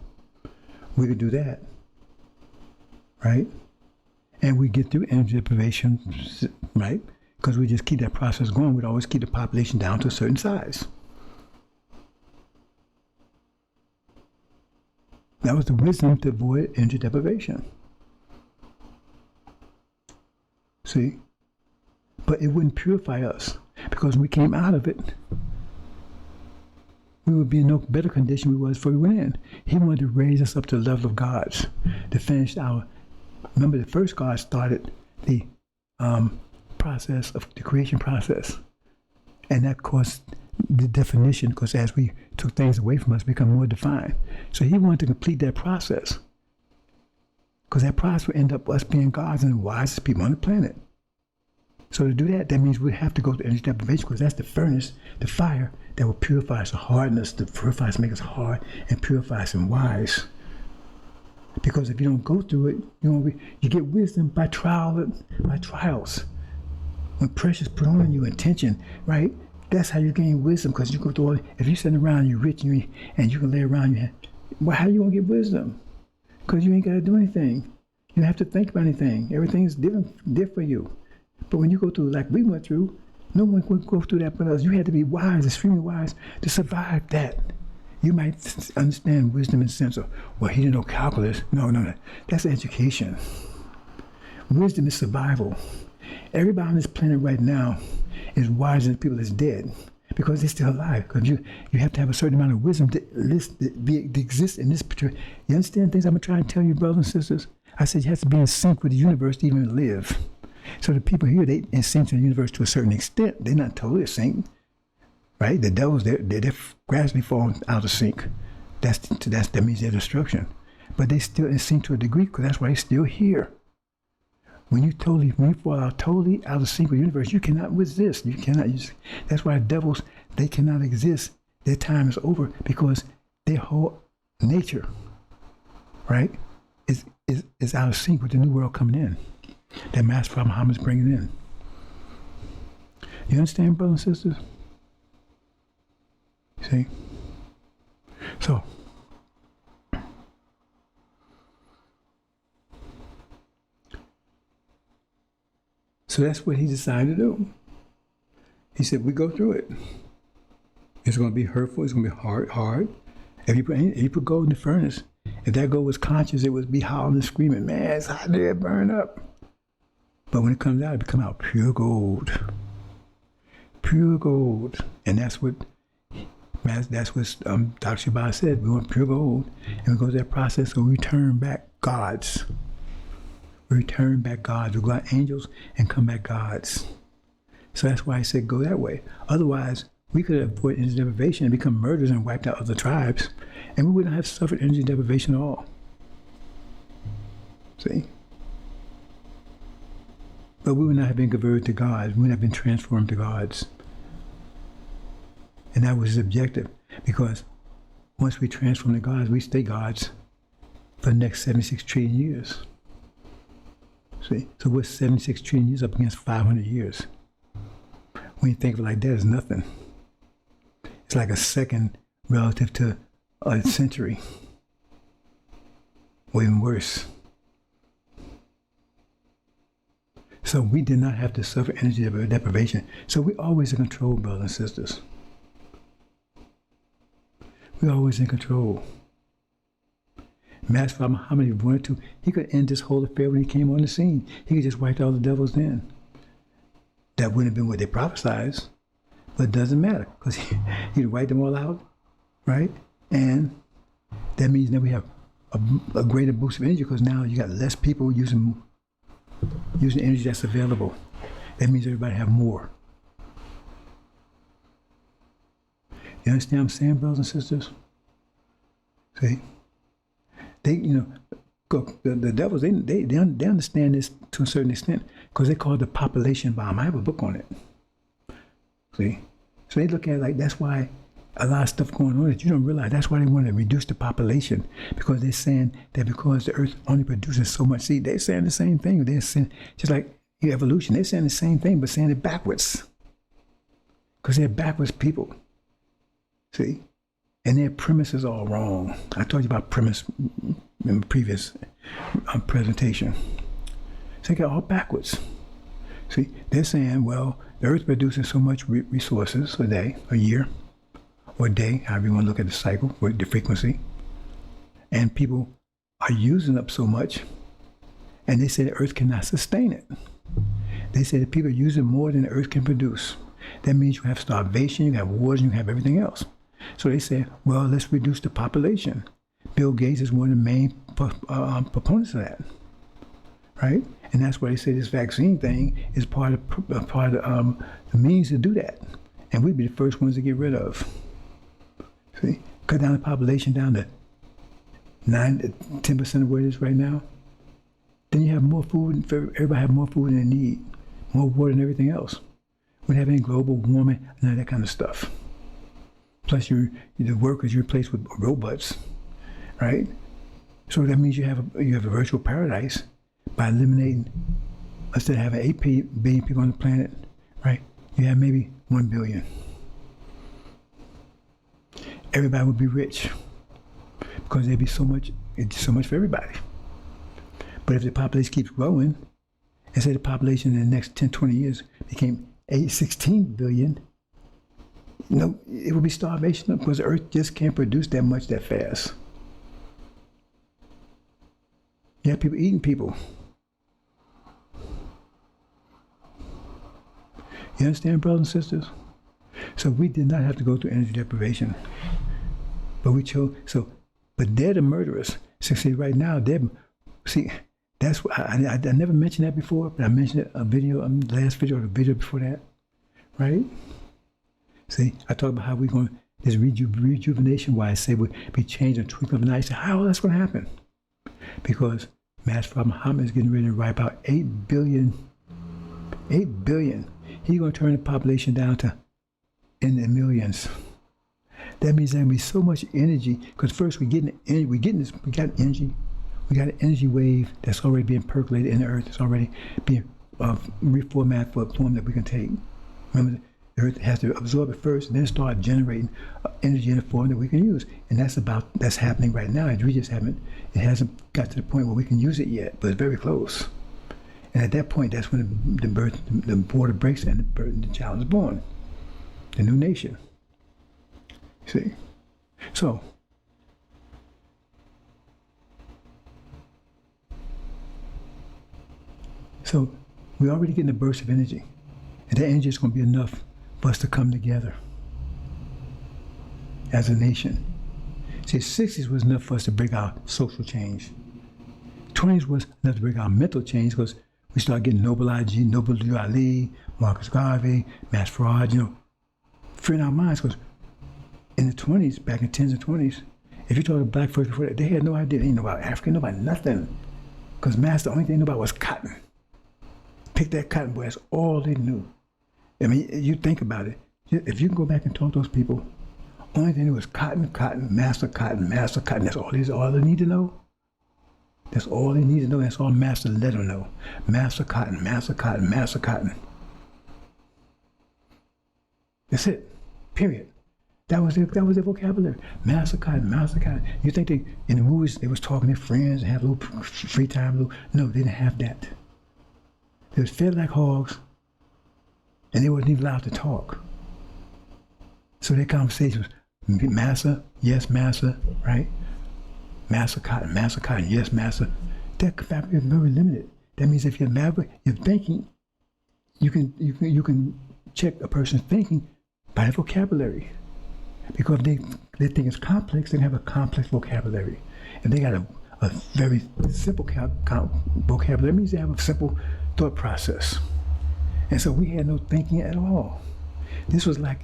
Speaker 1: We could do that, right? And we get through energy deprivation, right? Because we just keep that process going. We'd always keep the population down to a certain size. That was the wisdom to avoid energy deprivation. See? But it wouldn't purify us, because when we came out of it, we would be in no better condition we was before we went in. He wanted to raise us up to the level of God's, to finish remember the first God started the process of the creation process. And that caused the definition, because as we took things away from us, become more defined. So he wanted to complete that process, because that process would end up us being gods and the wisest people on the planet. So to do that, that means we have to go to energy deprivation, because that's the furnace, the fire that will purify us, hardden us, to purify us, make us hard, and purify us and wise. Because if you don't go through it, you get wisdom by trials. When pressure is put on you, intention, right? That's how you gain wisdom, because you go through all. If you're sitting around, you're rich, and you can lay around your hand, well, how you gonna get wisdom? Because you ain't got to do anything. You don't have to think about anything. Everything's different for you. But when you go through like we went through, no one would go through that but us. You had to be wise, extremely wise, to survive that. You might understand wisdom in the sense of, well, he didn't know calculus. No. That's education. Wisdom is survival. Everybody on this planet right now is wiser than people that's dead, because they're still alive. Because you have to have a certain amount of wisdom to exist in this picture. You understand things I'm going to try and tell you, brothers and sisters? I said you have to be in sync with the universe to even live. So the people here, they in sync to the universe to a certain extent. They're not totally in sync, right? The devils, they're gradually falling out of sync. That means their destruction. But they still in sync to a degree, because that's why they're still here. When you fall out totally out of sync with the universe, you cannot resist. You cannot. That's why devils, they cannot exist. Their time is over, because their whole nature, right, is out of sync with the new world coming in. That Master Prophet Muhammad is bringing in. You understand, brothers and sisters? See? So that's what he decided to do. He said, we go through it. It's going to be hurtful. It's going to be hard. If you put gold in the furnace, if that gold was conscious, it would be howling and screaming, man, it's hot there, burn up. But when it comes out, it becomes out pure gold. Pure gold. And that's what Dr. Shabbat said. We want pure gold. And we go through that process, so we return back gods. We return back gods. We go out angels and come back gods. So that's why I said go that way. Otherwise, we could avoid energy deprivation and become murderers and wiped out other tribes. And we wouldn't have suffered energy deprivation at all. See? But we would not have been converted to gods. We would not have been transformed to gods. And that was his objective. Because once we transform to gods, we stay gods for the next 76 trillion years. See? So we're 76 trillion years up against 500 years. When you think of it like that, it's nothing. It's like a second relative to a century. Or even worse. So we did not have to suffer energy deprivation. So we're always in control, brothers and sisters. We're always in control. Master Prophet Muhammad, if he wanted to, he could end this whole affair when he came on the scene. He could just wipe all the devils then. That wouldn't have been what they prophesied, but it doesn't matter, because he'd wipe them all out, right? And that means that we have a greater boost of energy, because now you got less people using energy that's available. That means everybody have more. You understand what I'm saying, brothers and sisters? See? The devils, they understand this to a certain extent, because they call it the population bomb. I have a book on it. See? So they look at it like that's why a lot of stuff going on that you don't realize. That's why they want to reduce the population, because they're saying that because the earth only produces so much. See, they're saying the same thing. They're saying, just like evolution, they're saying the same thing, but saying it backwards. Because they're backwards people. See? And their premise is all wrong. I told you about premise in the previous presentation. So they got all backwards. See, they're saying, well, the earth produces so much resources a day, a year, or a day, however you want to look at the cycle, or the frequency. And people are using up so much, and they say the earth cannot sustain it. They say that people are using more than the earth can produce. That means you have starvation, you have wars, and you have everything else. So they say, well, let's reduce the population. Bill Gates is one of the main proponents of that, right? And that's why they say this vaccine thing is part of the means to do that. And we'd be the first ones to get rid of. See, cut down the population down to 10% of where it is right now. Then you have more food, everybody have more food than they need, more water and everything else. We don't have any global warming, none of that kind of stuff. Plus, the workers you replace with robots, right? So that means you have a virtual paradise by eliminating, instead of having 8 billion people on the planet, right? You have maybe 1 billion. Everybody would be rich because there'd be so much for everybody. But if the population keeps growing, and say the population in the next 10, 20 years became 16 billion, it would be starvation because the earth just can't produce that much that fast. You have people eating people. You understand, brothers and sisters? So we did not have to go through energy deprivation. But we chose, but they're the murderers. So see, right now, that's why I never mentioned that before, but I mentioned it last video or the video before that, right? See, I talk about how we're going, this rejuvenation, why I say we change a twinkle of an eye. I say, how that's going to happen? Because Master Muhammad is getting ready to wipe out 8 billion. 8 billion. He's going to turn the population down to in the millions. That means there's going to be so much energy, because first we got energy. We got an energy wave that's already being percolated in the earth. It's already being reformatted for a form that we can take. Remember, the earth has to absorb it first and then start generating energy in a form that we can use. And that's happening right now. It hasn't got to the point where we can use it yet, but it's very close. And at that point, that's when the border breaks and the child is born, the new nation. See? So we're already getting a burst of energy. And that energy is going to be enough for us to come together as a nation. See, 60s was enough for us to break our social change. 20s was enough to break our mental change, because we started getting Noble Ali, Marcus Garvey, Mass Fraud, freeing our minds. Because in the 20s, back in 10s and 20s, if you talk to black folks before that, they had no idea. They didn't know about Africa, they didn't know about nothing. Because the only thing they knew about was cotton. Pick that cotton, boy, that's all they knew. I mean, you think about it. If you can go back and talk to those people, only thing they knew was cotton, master cotton, master cotton. That's all they need to know. That's all they need to know. That's all master let them know. Master cotton, master cotton, master cotton. That's it. Period. That was their vocabulary. Master cotton, master cotton. You think in the movies they was talking to their friends and have a little free time? No, they didn't have that. They was fed like hogs, and they wasn't even allowed to talk. So their conversation was, master, yes, master, right? Master cotton, yes, master. That vocabulary is very limited. That means if you're thinking, you can check a person's thinking by their vocabulary. Because they think it's complex, they have a complex vocabulary. If they got a very simple vocabulary, that means they have a simple thought process. And so we had no thinking at all. This was like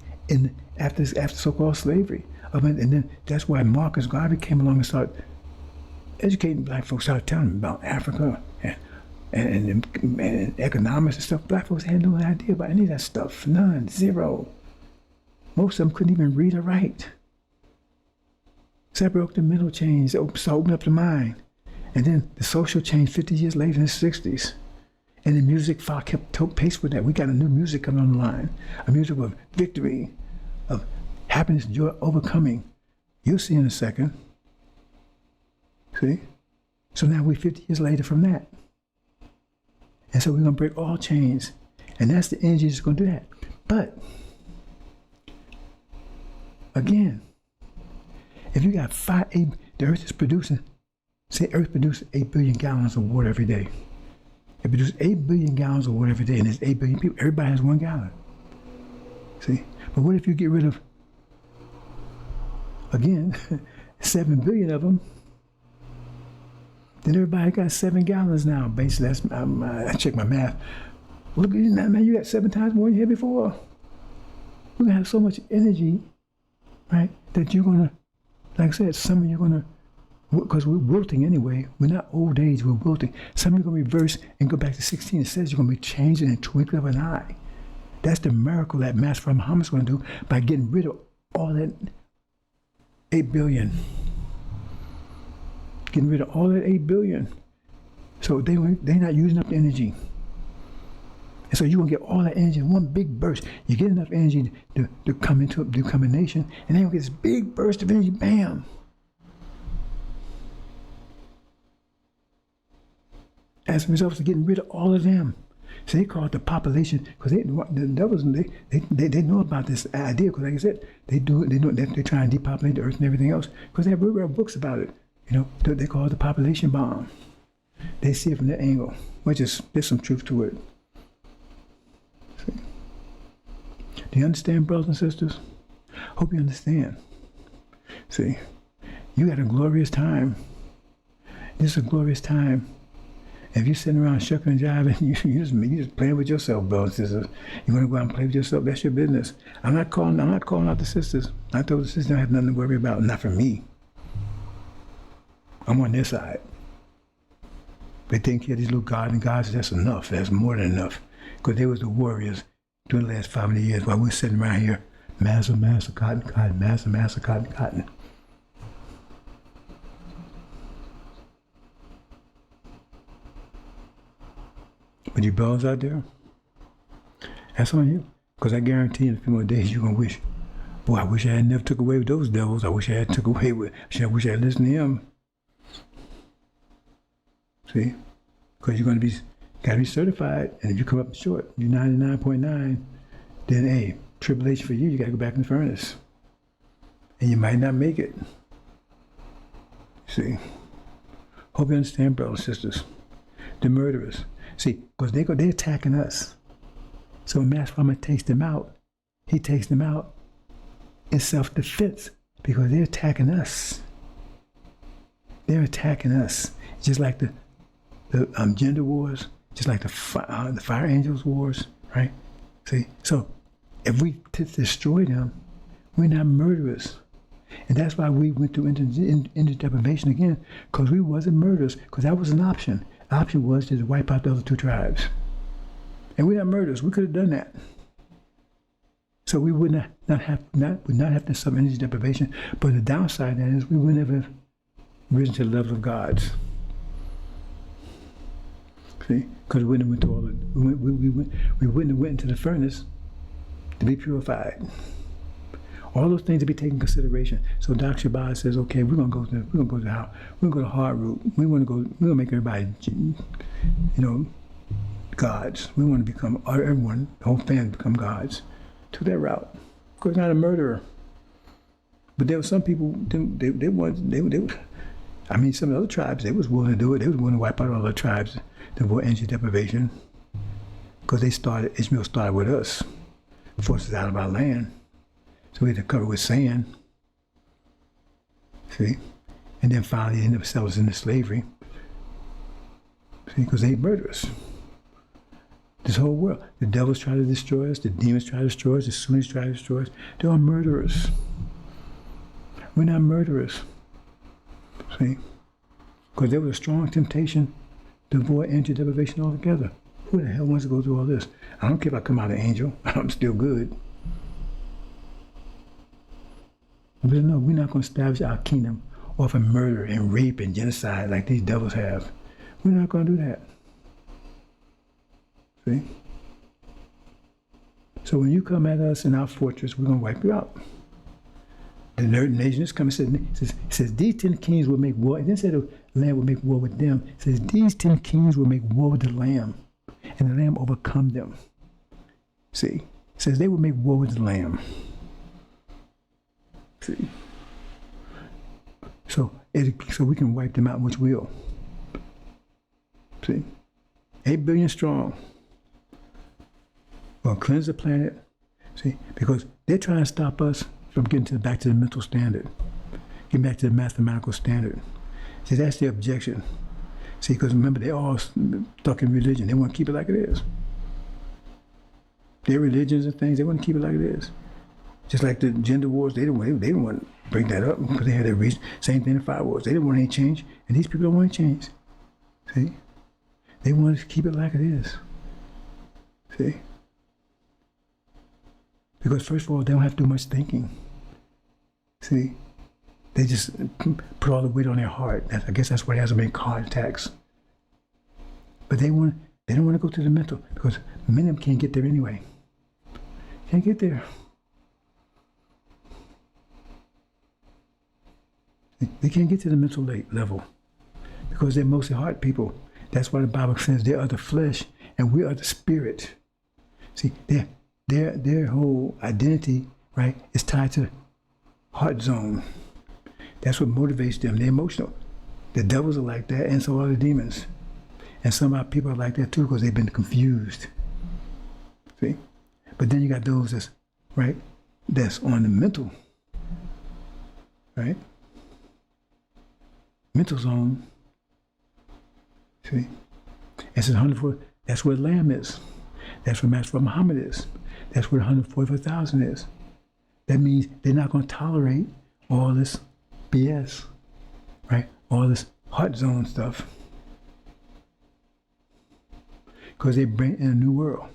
Speaker 1: after so-called slavery. And then that's why Marcus Garvey came along and started educating black folks, started telling them about Africa and economics and stuff. Black folks had no idea about any of that stuff. None. Zero. Most of them couldn't even read or write. So that broke the mental chains, opened up the mind. And then the social change 50 years later in the 60s. And the music file kept pace with that. We got a new music coming on the line. A music of victory, of happiness, joy, overcoming. You'll see in a second. See? So now we're 50 years later from that. And so we're going to break all chains. And that's the energy that's going to do that. But, again, if you got the earth is producing, say earth produces 8 billion gallons of water every day. It produces 8 billion gallons of water every day, and there's 8 billion people. Everybody has 1 gallon. See? But what if you get rid of, again, 7 billion of them? Then everybody got 7 gallons now. Basically, I checked my math. Look at you now, man. You got 7 times more than you had before. We're gonna have so much energy, right? That you're gonna, like I said, some of you are gonna, because we're wilting anyway. We're not old age. We're wilting. Some of you are gonna reverse and go back to 16. It says you're gonna be changing in the twinkling of an eye. That's the miracle that Master Muhammad's gonna do by getting rid of all that 8 billion. Getting rid of all that 8 billion. So they're not using up the energy. And so you're going to get all that energy in one big burst. You get enough energy to come into a nation, and then you get this big burst of energy, bam. As a result of getting rid of all of them. So they call it the population, because the devils, they know about this idea, because like I said, they try and depopulate the earth and everything else, because they have real books about it. You know, they call it the population bomb. They see it from that angle, which is, there's some truth to it. See? Do you understand, brothers and sisters? Hope you understand. See, you got a glorious time. This is a glorious time. If you're sitting around shucking and jiving, you just playing with yourself, brothers and sisters. You want to go out and play with yourself, that's your business. I'm not calling out the sisters. I told the sisters don't have nothing to worry about, not for me. I'm on their side. They think these little gods, that's enough. That's more than enough. Because they was the warriors during the last 500 years while we're sitting around here, master, cotton, master, cotton. But you brothers out there, that's on you. Because I guarantee in a few more days you're going to wish, boy, I wish I had never took away with those devils. I wish I had wish I had listened to him. See, because you're going to gotta be certified, and if you come up short, you're 99.9, then hey, tribulation for you. You got to go back in the furnace, and you might not make it. See, hope you understand, brothers and sisters. The murderers, see, because they're attacking us. So when Master Muhammad takes them out, he takes them out in self-defense because they're attacking us. They're attacking us, just like the gender wars, just like the fire angels wars, right? See, so if we destroy them, we're not murderers. And that's why we went through into deprivation again, because we wasn't murderers, because that was an option. The option was to wipe out the other 2 tribes. And we're not murderers. We could have done that. So we would not have to suffer energy deprivation. But the downside of that is we would never risen to the level of gods. See, because we wouldn't have went to all we wouldn't have went into the furnace to be purified. All those things to be taken into consideration. So Dr. Shabazz says, okay, we're gonna go the hard route. We're gonna make everybody, gods. We want to become everyone, the whole family become gods. To that route. Because not a murderer. But there were some people some of the other tribes, they was willing to do it. They was willing to wipe out all the tribes to avoid energy deprivation. Because Ishmael started with us, forced us out of our land. So we had to cover with sand. See? And then finally they ended up selling us into slavery. See, because they murder us. This whole world. The devils try to destroy us, the demons try to destroy us, the Sunnis try to destroy us. They're all murderers. We're not murderers. See? Because there was a strong temptation to avoid energy deprivation altogether. Who the hell wants to go through all this? I don't care if I come out an angel. I'm still good. But no, we're not going to establish our kingdom off of murder and rape and genocide like these devils have. We're not going to do that. See? So when you come at us in our fortress, we're going to wipe you out. The nation is coming. It says these 10 kings will make war. It didn't say the Lamb will make war with them. It says these 10 kings will make war with the Lamb, and the Lamb overcome them. See? It says they will make war with the Lamb. See? So we can wipe them out, which will. See? 8 billion strong. We'll cleanse the planet. See? Because they're trying to stop us from getting back to the mental standard. Getting back to the mathematical standard. See, that's the objection. See, because remember, they're all stuck in religion. They want to keep it like it is. Their religions and things, they want to keep it like it is. Just like the gender wars, they didn't want to break that up because they had their reason. Same thing in the fire wars. They didn't want any change, and these people don't want to change. See? They want to keep it like it is. See? Because first of all, they don't have to do much thinking. See? They just put all the weight on their heart. I guess that's why it hasn't been heart attacks. But they don't want to go to the mental because many of them can't get there anyway. Can't get there. They can't get to the mental level because they're mostly heart people. That's why the Bible says they are the flesh and we are the spirit. See, their whole identity, right, is tied to heart zone. That's what motivates them. They're emotional. The devils are like that, and so are the demons. And some of our people are like that too because they've been confused. See? But then you got those that's, right, that's on the mental, right? Mental zone. See? And says 104, that's where the Lamb is. That's where Master Muhammad is. That's where 144,000 is. That means they're not going to tolerate all this BS, right? All this heart zone stuff. Because they bring in a new world.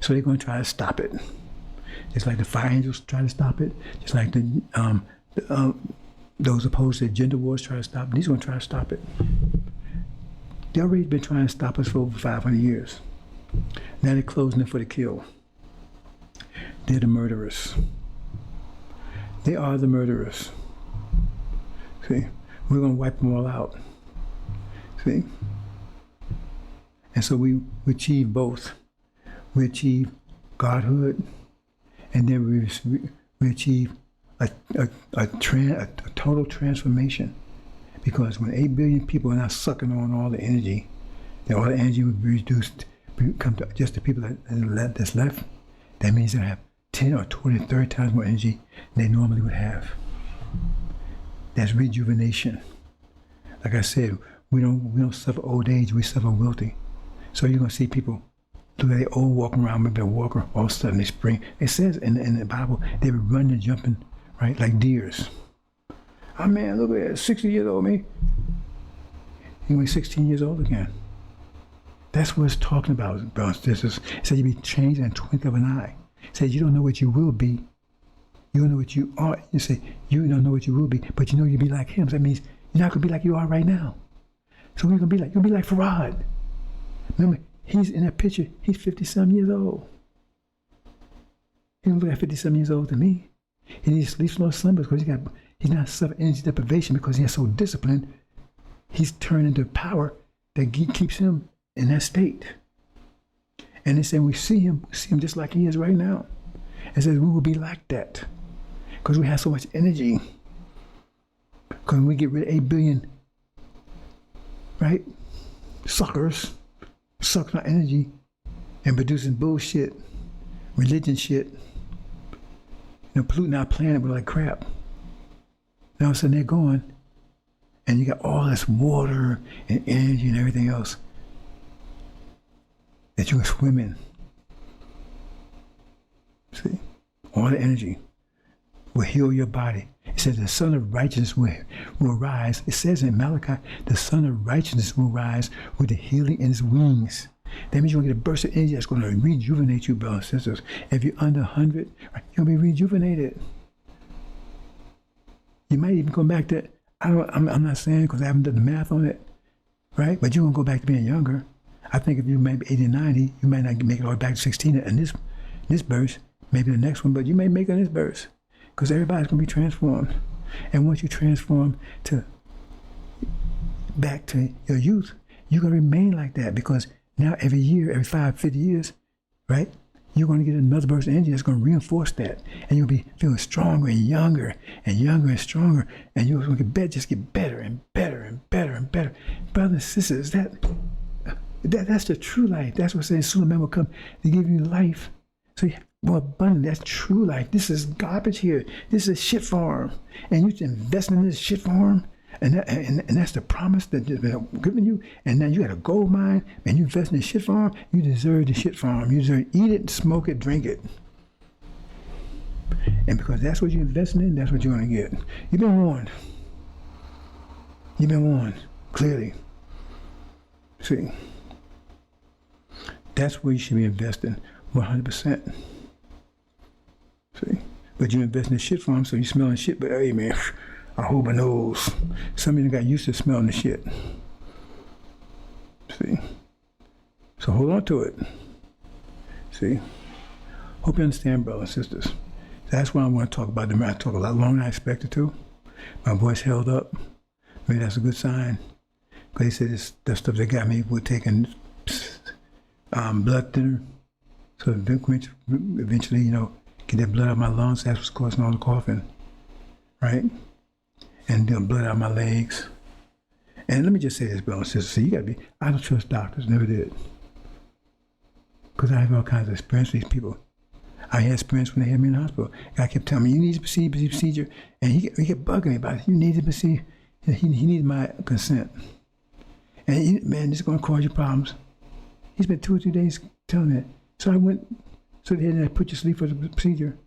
Speaker 1: So they're going to try to stop it. Just like the fire angels try to stop it. Just like those opposed to gender wars try to stop it. These are going to try to stop it. They already been trying to stop us for over 500 years. Now they're closing it for the kill. They're the murderers. They are the murderers. See? We're going to wipe them all out. See? And so we achieve both. We achieve godhood, and then we achieve a total transformation. Because when 8 billion people are now sucking on all the energy, then all the energy will be reduced, come to just the people that's left. That means they'll have 10 or 20, 30 times more energy than they normally would have. That's rejuvenation. Like I said, we don't suffer old age, we suffer wilting. So you're gonna see people look at they old walking around, maybe a walker, all of a sudden they spring. It says in the Bible, they were running and jumping, right, like deers. Oh man, look at that, 60 years old, me. He was 16 years old again. That's what it's talking about, brothers and sisters. It said you be changed in a twinkle of an eye. It says you don't know what you will be. You don't know what you are. You say you don't know what you will be, but you know you'll be like him. So that means you're not gonna be like you are right now. So what are you gonna be like? You'll be like Farad. Remember, he's in that picture, he's 50-some years old. He don't look like 50-some years old to me. He needs sleep, slow slumbers because he's not suffering energy deprivation because he's so disciplined. He's turned into power that keeps him in that state. And they say we see him just like he is right now. It says we will be like that because we have so much energy. Because when we get rid of 8 billion, right, suckers, sucking our energy and producing bullshit, religion shit, polluting our planet with like crap. Now all of a sudden they're gone, and you got all this water and energy and everything else that you can swim in. See? All the energy will heal your body. It says the Son of Righteousness will rise. It says in Malachi, the Son of Righteousness will rise with the healing in his wings. That means you're going to get a burst of energy that's going to rejuvenate you, brothers and sisters. If you're under 100, right, you're going to be rejuvenated. You might even go back to, I'm not saying because I haven't done the math on it, right? But you're going to go back to being younger. I think if you maybe 80, 90, you might not make it all back to 16 in this burst, maybe the next one, but you may make it in this burst because everybody's going to be transformed. And once you transform back to your youth, you're going to remain like that because now every year, every 50 years, right? You're going to get another burst of energy that's going to reinforce that. And you'll be feeling stronger and younger and stronger. And you're going to just get better and better and better and better. Brothers and sisters, that's the true life. That's what saying Suleiman will come to give you life. So more abundant. That's true life. This is garbage here. This is a shit farm. And you're investing in this shit farm. And that's the promise that they're giving you. And now you got a gold mine and you invest in the shit farm. You deserve the shit farm. You deserve to eat it, smoke it, drink it. And because that's what you're investing in, that's what you're going to get. You've been warned. You've been warned, clearly. See, that's where you should be investing 100%. See, but you invest in the shit farm, so you're smelling shit, but hey, man, I hold my nose. Some of you got used to smelling the shit. See? So hold on to it. See? Hope you understand, brothers and sisters. That's why I want to talk about them. I talk a lot longer than I expected to. My voice held up. Maybe that's a good sign. Because they said that stuff they got me with taking blood thinner. So eventually, get that blood out of my lungs. That's what's causing all the coughing. Right? And then blood out of my legs. And let me just say this, brothers and sisters. So I don't trust doctors, never did. Because I have all kinds of experience with these people. I had experience when they had me in the hospital. Guy kept telling me, you need to proceed the procedure. And he kept bugging me about it. You need to proceed. He needed my consent. And man, this is going to cause you problems. He spent 2 or 3 days telling me that. So I went, so they had to put you to sleep for the procedure.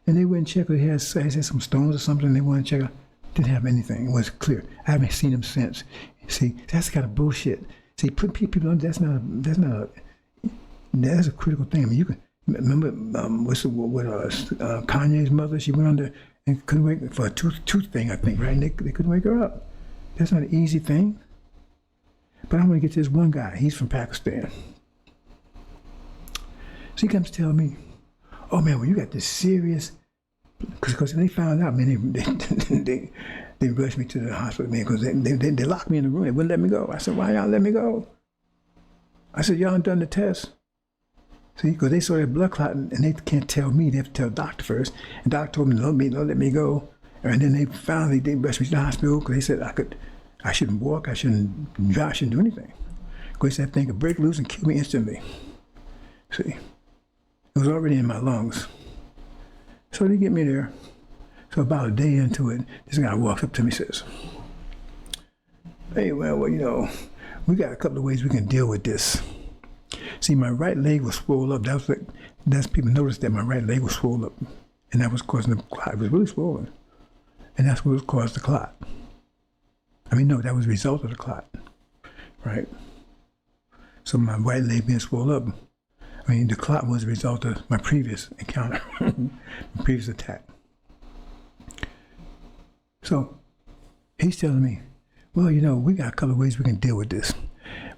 Speaker 1: And they went and checked. They had some stones or something. They went and checked. Didn't have anything. It was clear. I haven't seen them since. See, that's kind of bullshit. See, putting people on, that's a critical thing. I mean, you can remember Kanye's mother. She went under and couldn't wake for a tooth thing, I think, right? And they couldn't wake her up. That's not an easy thing. But I want to get to this one guy. He's from Pakistan. So he comes to tell me, oh man, well you got this serious. Because they found out, man, they rushed me to the hospital, man, because they locked me in the room. They wouldn't let me go. I said, why y'all let me go? I said, y'all done the test. See, because they saw that blood clot, and they can't tell me. They have to tell the doctor first. And the doctor told me, don't let me go. And then they rushed me to the hospital because they said I shouldn't walk, I shouldn't drive, I shouldn't do anything. Because that thing could break loose and kill me instantly. See, it was already in my lungs. So they get me there. So about a day into it, this guy walks up to me and says, hey, well, we got a couple of ways we can deal with this. See, my right leg was swollen up. That's people noticed that my right leg was swollen up. And that was causing the clot. It was really swollen. And that's what caused the clot. No, that was a result of the clot. Right? So my right leg being swollen up, the clot was a result of my previous encounter, my previous attack. So he's telling me, well, we got a couple of ways we can deal with this.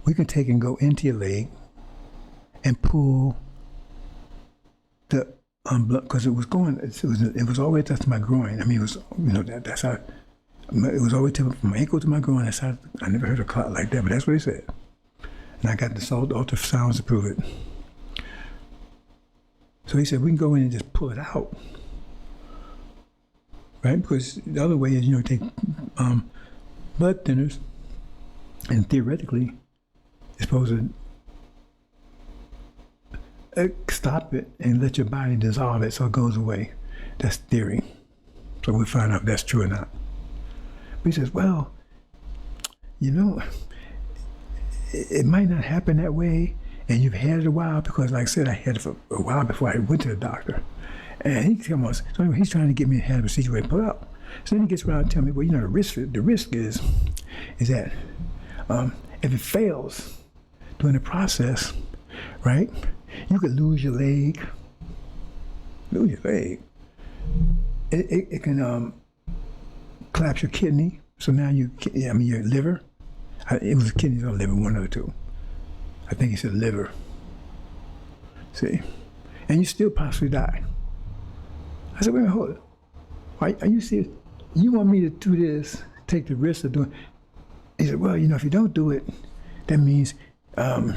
Speaker 1: We can take and go into your leg and pull the blood, because it was all the way to my groin. It was, that's how, it was all the way from my ankle to my groin. That's how, I never heard a clot like that, but that's what he said. And I got the ultrasounds to prove it. So he said, we can go in and just pull it out. Right? Because the other way is, take blood thinners, and theoretically, it's supposed to stop it and let your body dissolve it so it goes away. That's theory. So we'll find out if that's true or not. But he says, well, it might not happen that way. And you've had it a while, because like I said, I had it for a while before I went to the doctor. And he's trying to get me to have a procedure where I pull out. So then he gets around and tells me, well, the risk is that if it fails during the process, right, you could lose your leg. It can collapse your kidney. So now your liver. It was kidneys or liver, one of the two. I think he said liver. See? And you still possibly die. I said, wait a minute, hold it. Are you serious? You want me to do this, take the risk of doing it? He said, well, if you don't do it, that means if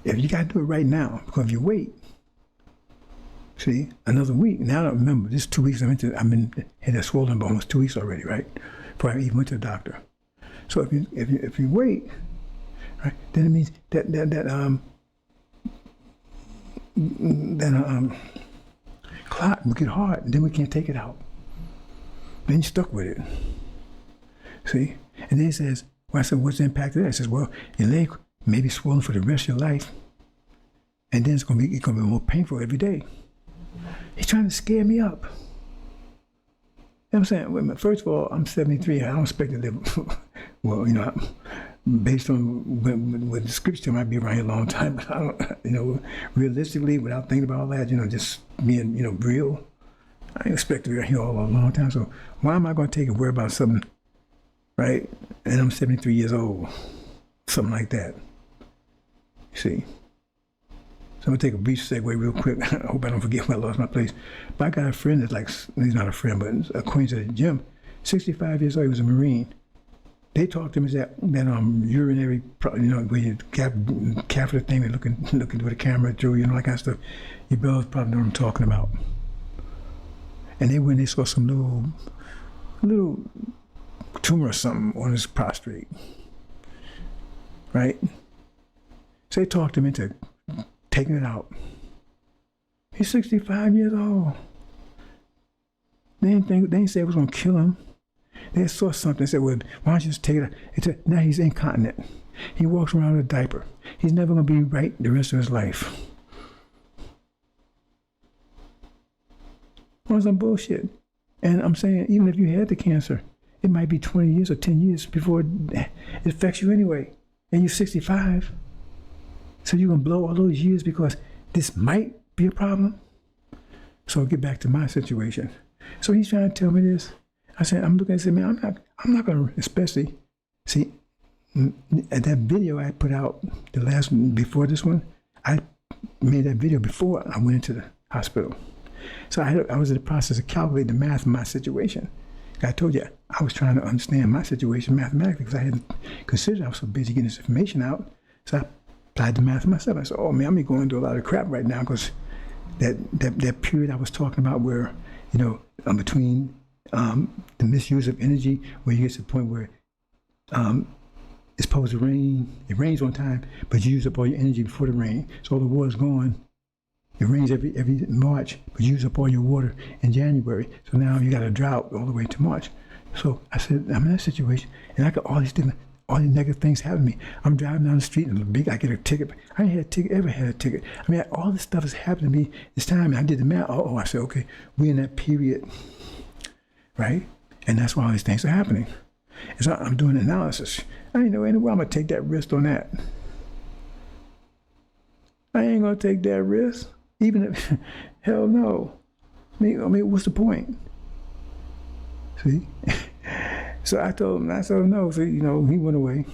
Speaker 1: you got to do it right now, because if you wait, see, another week, now I don't remember, this 2 weeks I've been had a swollen bone, almost 2 weeks already, right? Before I even went to the doctor. So if you wait, right, then it means that clot will get hard, and then we can't take it out. Then you're stuck with it. See? And then he says, well, I said, what's the impact of that? He says, well, your leg may be swollen for the rest of your life, and then it's gonna be more painful every day. He's trying to scare me up. You know what I'm saying? Well, first of all, I'm 73. I don't expect to live, well, based on what the scripture might be around here a long time, but I don't, realistically, without thinking about all that, just being, real, I didn't expect to be here all a long time. So why am I going to take and worry about something, right? And I'm 73 years old, something like that. You see? So I'm going to take a brief segue real quick. I hope I don't forget when I lost my place. But I got a friend that's he's not a friend, but acquaintance at the gym, 65 years old, he was a Marine. They talked to him that urinary, where you catheter thing, they looking with a camera through, that kind of stuff. You both probably know what I'm talking about. And they saw some little tumor or something on his prostate, right? So they talked him into taking it out. He's 65 years old. They didn't say it was gonna kill him. They saw something and said, well, why don't you just take it out? Now he's incontinent. He walks around with a diaper. He's never going to be right the rest of his life. On some bullshit. And I'm saying, even if you had the cancer, it might be 20 years or 10 years before it affects you anyway. And you're 65. So you're going to blow all those years because this might be a problem? So I'll get back to my situation. So he's trying to tell me this. I said, I'm looking and said, man, I'm not going to, especially, see, at that video I put out, before this one, I made that video before I went into the hospital. So I was in the process of calculating the math of my situation. I told you, I was trying to understand my situation mathematically because I hadn't considered I was so busy getting this information out. So I applied the math to myself. I said, oh man, I'm going through a lot of crap right now because that period I was talking about where, between the misuse of energy, where you get to the point where it's supposed to rain. It rains on time, but you use up all your energy before the rain. So all the water's gone. It rains every March, but you use up all your water in January. So now you got a drought all the way to March. So I said, I'm in that situation, and I got all these negative things happen to me. I'm driving down the street and I get a ticket. I ain't ever had a ticket. I mean, all this stuff has happened to me this time, and I did the math. I said, okay, we're in that period. Right? And that's why all these things are happening. And so I'm doing analysis. I ain't know anywhere I'm going to take that risk on that. I ain't going to take that risk. Even if, hell no. I mean, what's the point? See? So I told him no. So, he went away.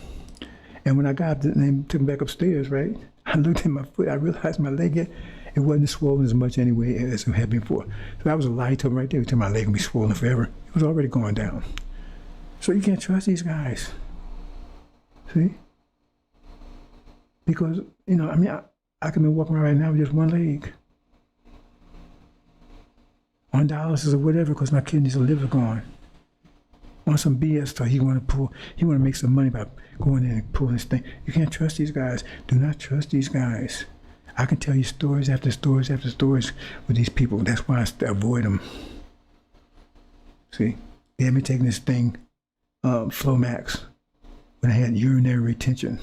Speaker 1: And when I got up, they took him back upstairs, right? I looked at my foot. I realized my leg, it wasn't swollen as much anyway as it had been before. So that was a lie. He told me right there. He told me my leg would be swollen forever. It was already going down. So you can't trust these guys. See? Because, I can be walking around right now with just one leg. On dialysis or whatever because my kidneys and liver gone. On some BS stuff, he want to make some money by going in and pulling this thing. You can't trust these guys. Do not trust these guys. I can tell you stories after stories after stories with these people. That's why I avoid them. See, they had me taking this thing, Flomax, when I had urinary retention.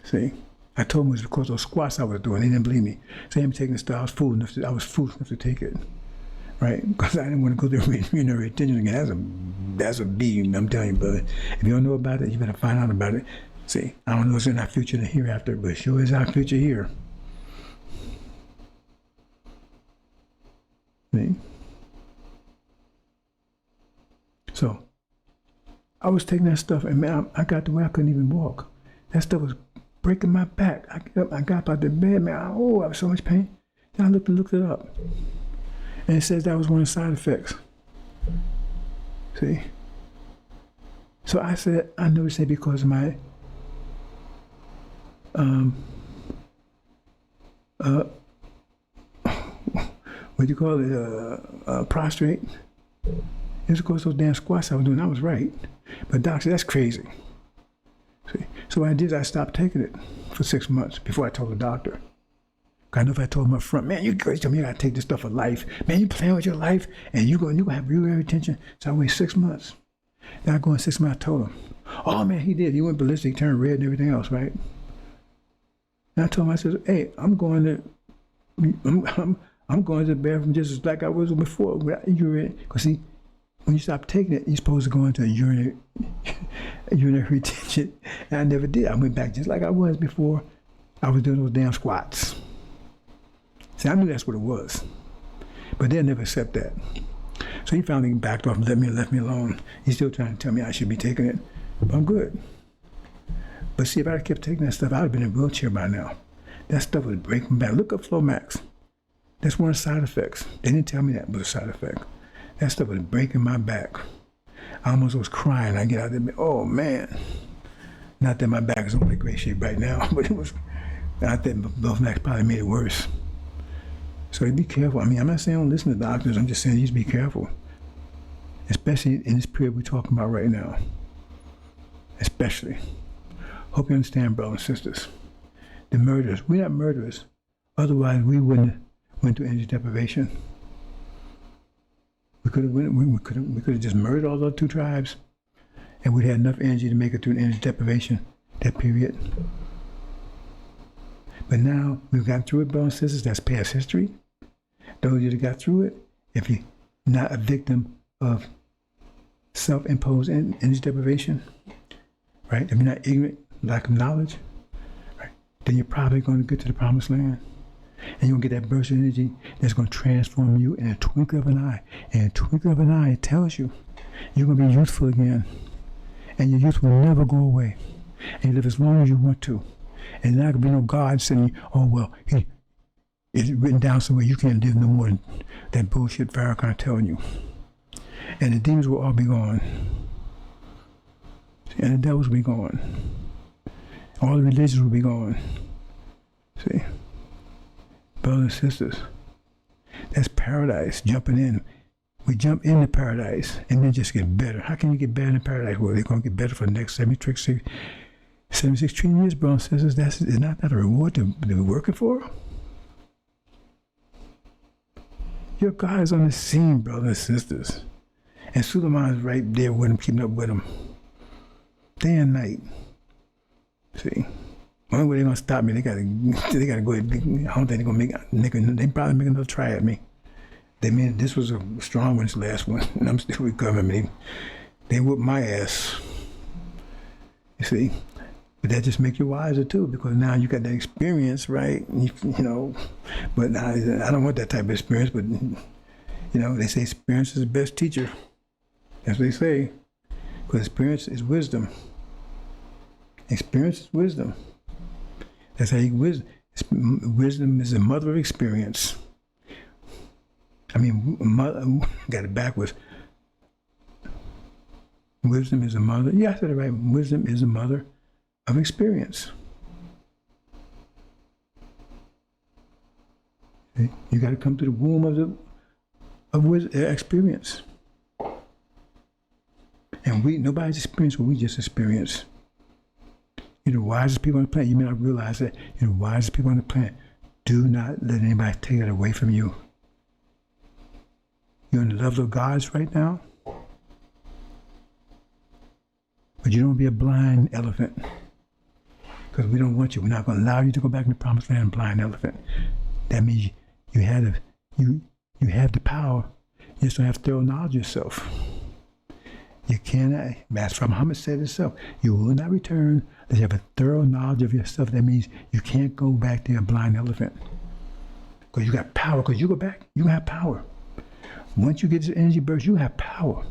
Speaker 1: See, I told them it was because of those squats I was doing. They didn't believe me. So they had me taking this stuff. I was foolish enough to take it, right? Because I didn't want to go through urinary retention again. That's a B. I'm telling you, brother. If you don't know about it, you better find out about it. See, I don't know what's in our future and hereafter, but it sure is our future here. See? So I was taking that stuff, and man, I got to where I couldn't even walk. That stuff was breaking my back. I got up out the bed, man. I was so much pain. Then I looked it up, and it says that was one of the side effects. See? So I said, I noticed that because of my what do you call it, prostrate. It was because those damn squats I was doing, I was right. But doc said, that's crazy. See? So what I did, I stopped taking it for 6 months before I told the doctor. I know if I told him up front, man, you gotta take this stuff for life. Man, you playing with your life, and you gonna have real retention. So I waited 6 months. Then I go in 6 months, I told him. Oh man, he did. He went ballistic, turned red and everything else, right? And I told him, I said, hey, I'm going to the bathroom just like I was before. Because see, when you stop taking it, you're supposed to go into a urinary retention. And I never did. I went back just like I was before I was doing those damn squats. See, I knew that's what it was. But they'll never accept that. So he finally backed off and left me alone. He's still trying to tell me I should be taking it. But I'm good. But see, if I had kept taking that stuff, I'd have been in a wheelchair by now. That stuff would break my back. Look up Flomax. That's one of the side effects. They didn't tell me that was a side effect. That stuff was breaking my back. I almost was crying. I get out there, oh man. Not that my back is in really great shape right now, but it was, I think Flomax probably made it worse. So be careful. I mean, I'm not saying don't listen to doctors. I'm just saying you just be careful. Especially in this period we're talking about right now. Especially. Hope you understand, brothers and sisters. The murderers. We're not murderers. Otherwise, we wouldn't went to energy deprivation. We could have just murdered all those 2 tribes, and we'd had enough energy to make it through energy deprivation that period. But now we've gotten through it, brothers and sisters. That's past history. Those of you that got through it, if you're not a victim of self-imposed energy deprivation, right? If you're not ignorant, lack of knowledge, right? Then you're probably going to get to the promised land. And you're going to get that burst of energy that's going to transform you in a twinkle of an eye. In a twinkle of an eye, it tells you you're going to be youthful again. And your youth will never go away. And you live as long as you want to. And there's not going to be no God saying, oh, well, it's written down somewhere you can't live no more than that bullshit Farrakhan telling you. And the demons will all be gone. And the devils will be gone. All the religions will be gone. See? Brothers and sisters, that's paradise, jumping in. We jump into paradise and then just get better. How can you get better in paradise? Well, they're going to get better for the next 76 trillion years, brothers and sisters. That's not a reward to be working for. Your God is on the scene, brothers and sisters. And Suleiman is right there with him, keeping up with him. Day and night. See? Only way they're gonna stop me, they gotta go. I don't think they're gonna they probably make another try at me. They mean this was a strong one, this last one, and I'm still recovering. They whooped my ass. You see, but that just makes you wiser too, because now you got that experience, right? You know, but I don't want that type of experience. But you know, they say experience is the best teacher. That's what they say, because experience is wisdom. Experience is wisdom. That's how wisdom is the mother of experience. I mean, got it backwards. Wisdom is the mother. Yeah, I said it right. Wisdom is the mother of experience. Okay? You got to come to the womb of experience. And nobody's experienced what we just experienced. You're the wisest people on the planet. You may not realize that. You're the wisest people on the planet. Do not let anybody take it away from you. You're in the level of gods right now. But you don't be a blind elephant. Because we don't want you. We're not going to allow you to go back in the promised land, blind elephant. That means you have the power. You just don't have thorough knowledge of yourself. You cannot, Master Muhammad said himself, you will not return unless you have a thorough knowledge of yourself. That means you can't go back to a blind elephant. Because you got power. Because you go back, you have power. Once you get this energy burst, you have power.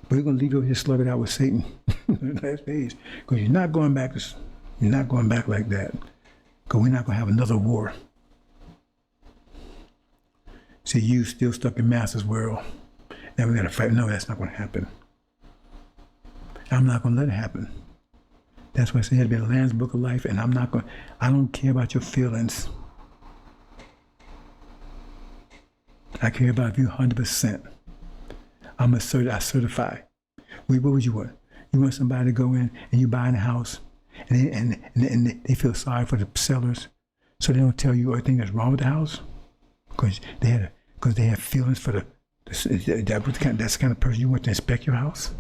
Speaker 1: But we're going to leave you here slug it out with Satan. Last page. Because you're not going back. You're not going back like that. Because we're not going to have another war. See, you still stuck in Master's world. Now we got to fight. No, that's not going to happen. I'm not going to let it happen. That's why I say it had to be the Lamb's Book of Life, and I don't care about your feelings. I care about you 100%. I certify. What would you want? You want somebody to go in and you buy in a house and they feel sorry for the sellers, so they don't tell you everything that's wrong with the house? Because they have feelings for that's the kind of person you want to inspect your house?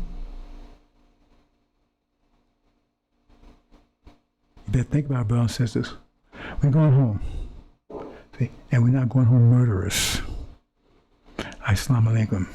Speaker 1: You better think about it, brothers and sisters. We're going home. See? And we're not going home murderers. Assalamu alaikum.